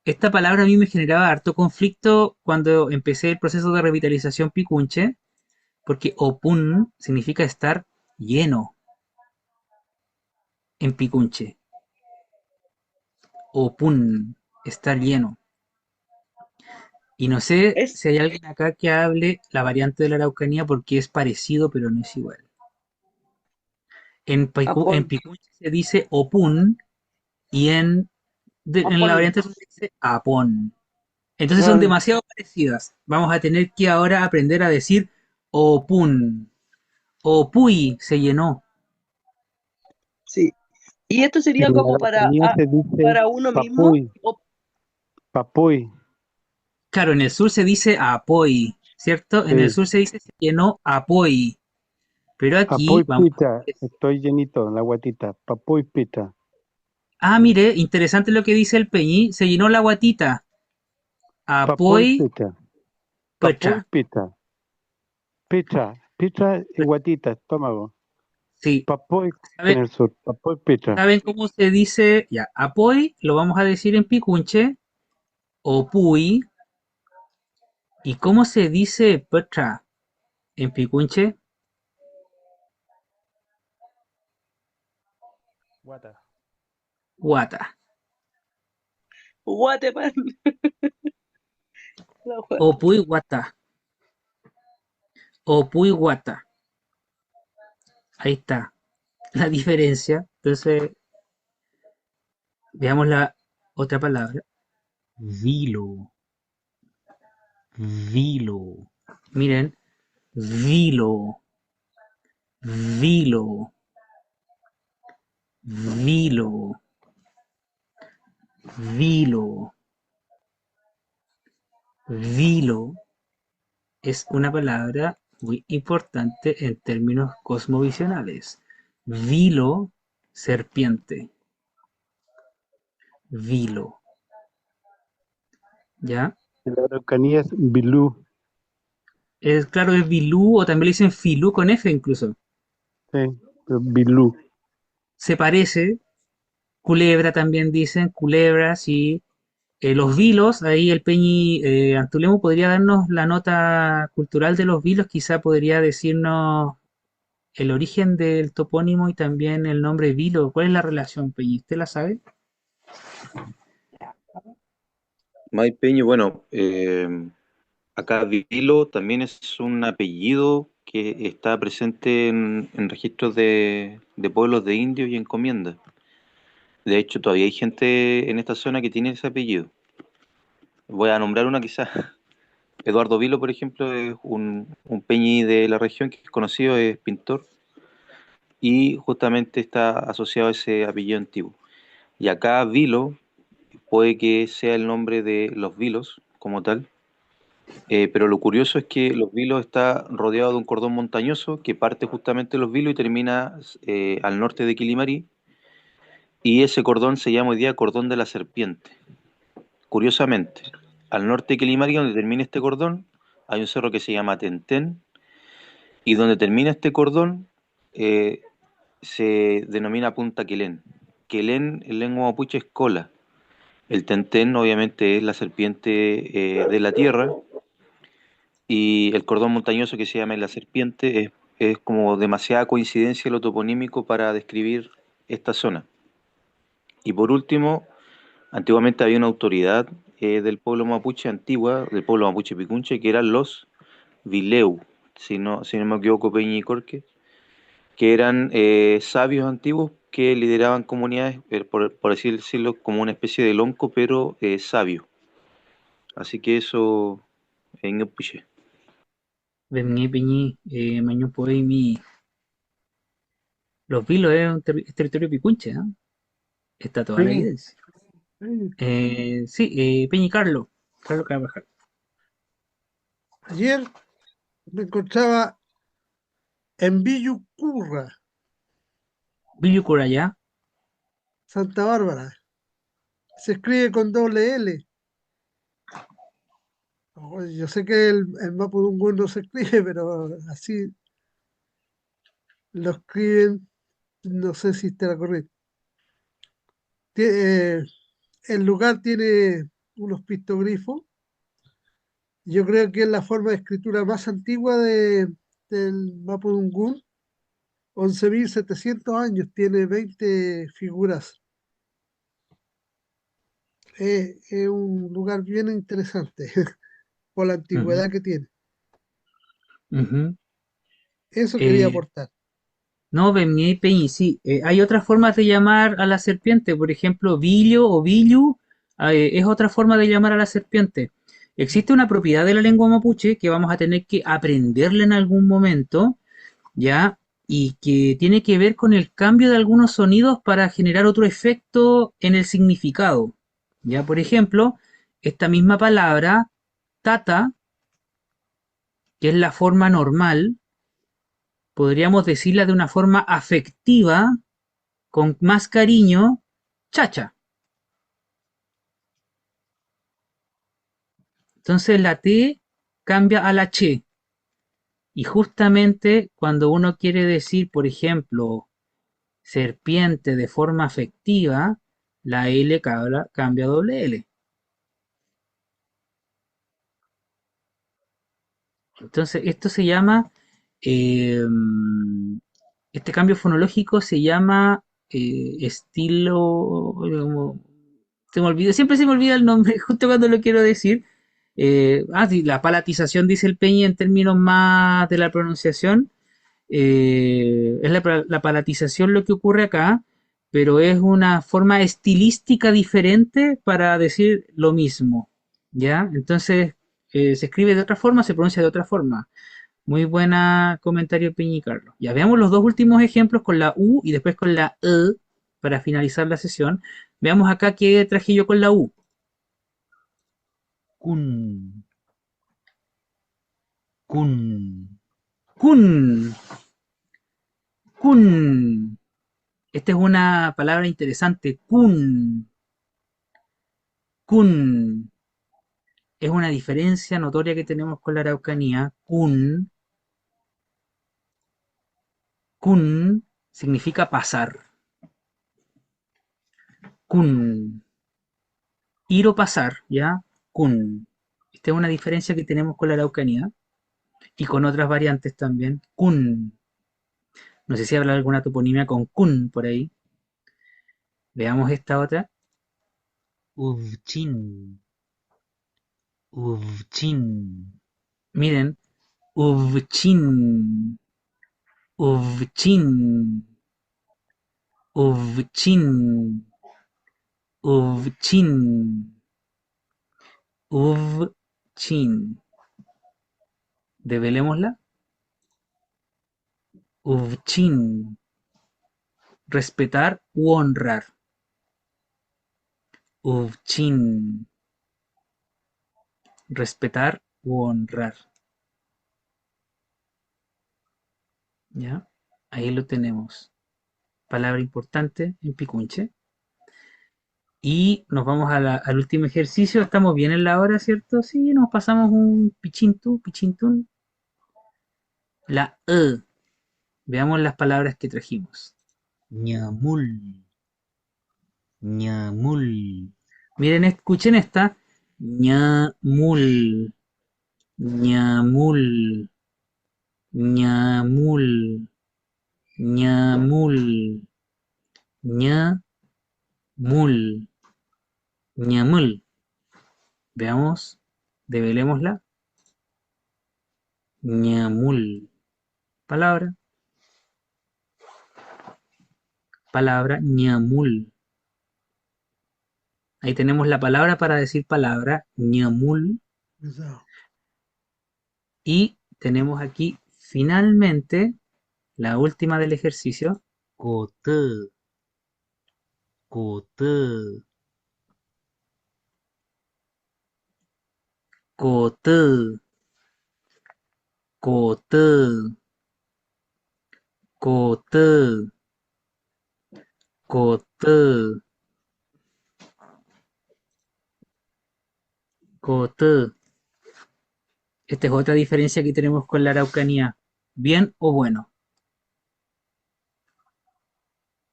B: esta palabra a mí me generaba harto conflicto cuando empecé el proceso de revitalización picunche, porque opun significa estar lleno en picunche. Opun, estar lleno. Y no sé
G: Es
B: si hay alguien acá que hable la variante de la Araucanía porque es parecido, pero no es igual. En
G: Apón,
B: picunche se dice opun y en la
G: Apón.
B: variante sur se dice apón. Entonces son
G: Ah,
B: demasiado parecidas. Vamos a tener que ahora aprender a decir opun. Opui se llenó.
G: sí. Y esto sería
N: En la
G: como
N: Araucanía se dice
G: para uno mismo.
N: papuy, papuy,
B: Claro, en el sur se dice apoi, ¿cierto? En el
N: sí.
B: sur se dice se llenó apoi. Pero aquí
N: Papuy
B: vamos a
N: pita,
B: ver.
N: estoy llenito en la guatita. Papuy pita,
B: Ah, mire, interesante lo que dice el Peñi. Se llenó la guatita.
N: papuy
B: Apoi
N: pita, papuy
B: pecha.
N: pita, pita y guatita, estómago.
B: Sí.
N: Papuy en
B: ¿Saben,
N: el sur, papuy pita.
B: saben cómo se dice? Ya, apoi lo vamos a decir en picunche. Opui. ¿Y cómo se dice pecha en picunche?
N: Guata.
B: Guata.
G: Guatemal. La guata.
B: Opui guata. Opui guata. Ahí está la diferencia. Entonces, veamos la otra palabra. Vilo. Vilo. Miren. Vilo. Vilo. Vilo. Vilo. Vilo es una palabra muy importante en términos cosmovisionales. Vilo, serpiente. Vilo. ¿Ya?
N: En la Araucanía es bilú,
B: Es claro, es bilú o también le dicen filú con F incluso.
N: sí, bilú.
B: Se parece. Culebra también dicen, culebras y los vilos, ahí el Peñi Antulemo podría darnos la nota cultural de los vilos, quizá podría decirnos el origen del topónimo y también el nombre vilo. ¿Cuál es la relación, Peñi? ¿Usted la sabe?
C: Mike Peña, bueno, acá Vilo también es un apellido que está presente en registros de pueblos de indios y encomiendas. De hecho, todavía hay gente en esta zona que tiene ese apellido. Voy a nombrar una quizás. Eduardo Vilo, por ejemplo, es un peñi de la región que es conocido, es pintor, y justamente está asociado a ese apellido antiguo. Y acá Vilo puede que sea el nombre de los Vilos como tal, pero lo curioso es que Los Vilos está rodeado de un cordón montañoso que parte justamente de Los Vilos y termina al norte de Quilimarí, y ese cordón se llama hoy día Cordón de la Serpiente. Curiosamente, al norte de Quilimarí, donde termina este cordón, hay un cerro que se llama Tentén, y donde termina este cordón eh, se denomina Punta Quelén. Quelén en lengua mapuche es cola. El Tentén obviamente es la serpiente de la tierra, y el cordón montañoso que se llama la serpiente es como demasiada coincidencia lo toponímico para describir esta zona. Y por último, antiguamente había una autoridad del pueblo mapuche antigua, del pueblo mapuche picunche, que eran los Vileu, si no me equivoco, Peña y Corque, que eran sabios antiguos que lideraban comunidades, por así decirlo, como una especie de lonco, pero sabio. Así que eso en Piche.
B: Bemni, Peñi, Maño Poemi. Los Vilos es territorio picunche, ¿ah? Está toda la
D: Sí,
B: evidencia.
D: sí.
B: Sí, Peñi Carlos. Carlos Carvajal.
D: Ayer me encontraba en Villucurra,
B: Villo Curayá.
D: Santa Bárbara. Se escribe con doble L. Yo sé que el Mapudungun no se escribe, pero así lo escriben, no sé si estará correcto. Tie- eh, el lugar tiene unos pictogrifos. Yo creo que es la forma de escritura más antigua del Mapudungun. 11.700 años, tiene 20 figuras. Es un lugar bien interesante por la
B: Ujú,
D: antigüedad que tiene.
B: ujú.
D: Eso quería
B: Eh,
D: aportar.
B: no, Bemni, Peñi, sí. Hay otras formas de llamar a la serpiente. Por ejemplo, Villo o Villu es otra forma de llamar a la serpiente. Existe una propiedad de la lengua mapuche que vamos a tener que aprenderla en algún momento, ¿ya? Y que tiene que ver con el cambio de algunos sonidos para generar otro efecto en el significado. ¿Ya? Por ejemplo, esta misma palabra, tata, que es la forma normal, podríamos decirla de una forma afectiva, con más cariño, chacha. Entonces la T cambia a la che. Y justamente cuando uno quiere decir, por ejemplo, serpiente de forma afectiva, la L cambia a doble L. Entonces, esto se llama, eh, este cambio fonológico se llama estilo, se me olvida, siempre se me olvida el nombre, justo cuando lo quiero decir. Sí, la palatización, dice el Peña en términos más de la pronunciación. Es la palatización lo que ocurre acá, pero es una forma estilística diferente para decir lo mismo, ¿ya? Entonces, se escribe de otra forma, se pronuncia de otra forma. Muy buena comentario, Peña y Carlos. Ya veamos los dos últimos ejemplos con la U y después con la E para finalizar la sesión. Veamos acá qué traje yo con la U. Kun, kun, kun, kun. Esta es una palabra interesante. Kun, kun. Es una diferencia notoria que tenemos con la araucanía. Kun significa pasar. Kun, ir o pasar, ¿ya? Kun. Esta es una diferencia que tenemos con la araucanía y con otras variantes también. Kun. No sé si habrá alguna toponimia con kun por ahí. Veamos esta otra. Uvchin. Uvchin. Miren. Uvchin. Uvchin. Uvchin. Uvchin. Uvchin. Develémosla. Uvchin. Respetar u honrar. Uvchin. Respetar u honrar. ¿Ya? Ahí lo tenemos. Palabra importante en Picunche. Y nos vamos al último ejercicio. Estamos bien en la hora, ¿cierto? Sí, nos pasamos un pichintú, pichintún. La E. Veamos las palabras que trajimos. Ñamul. Ñamul. Miren, escuchen esta. Ñamul. Ñamul. Ñamul. Ñamul. Ñamul. Ñamul. Veamos, develémosla. Ñamul. Palabra. palabra ñamul. Ahí tenemos la palabra para decir palabra, ñamul. Y tenemos aquí finalmente la última del ejercicio, kote, kote, kote, kote, kote, kote, kote. Esta es otra diferencia que tenemos con la Araucanía. Bien o bueno.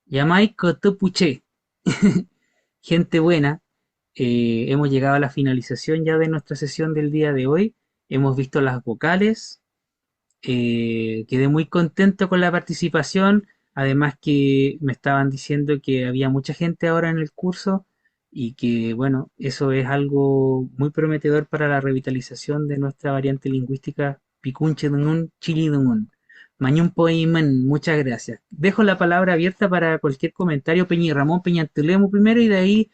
B: Yamai kote puché. Gente buena. Hemos llegado a la finalización ya de nuestra sesión del día de hoy. Hemos visto las vocales. Quedé muy contento con la participación. Además que me estaban diciendo que había mucha gente ahora en el curso y que, bueno, eso es algo muy prometedor para la revitalización de nuestra variante lingüística Picunche Dungun, Chili Dungun. Mañún Poimen, muchas gracias. Dejo la palabra abierta para cualquier comentario. Peñi Ramón Peñantulemo primero y de ahí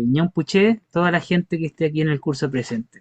B: Ñan Puché, toda la gente que esté aquí en el curso presente.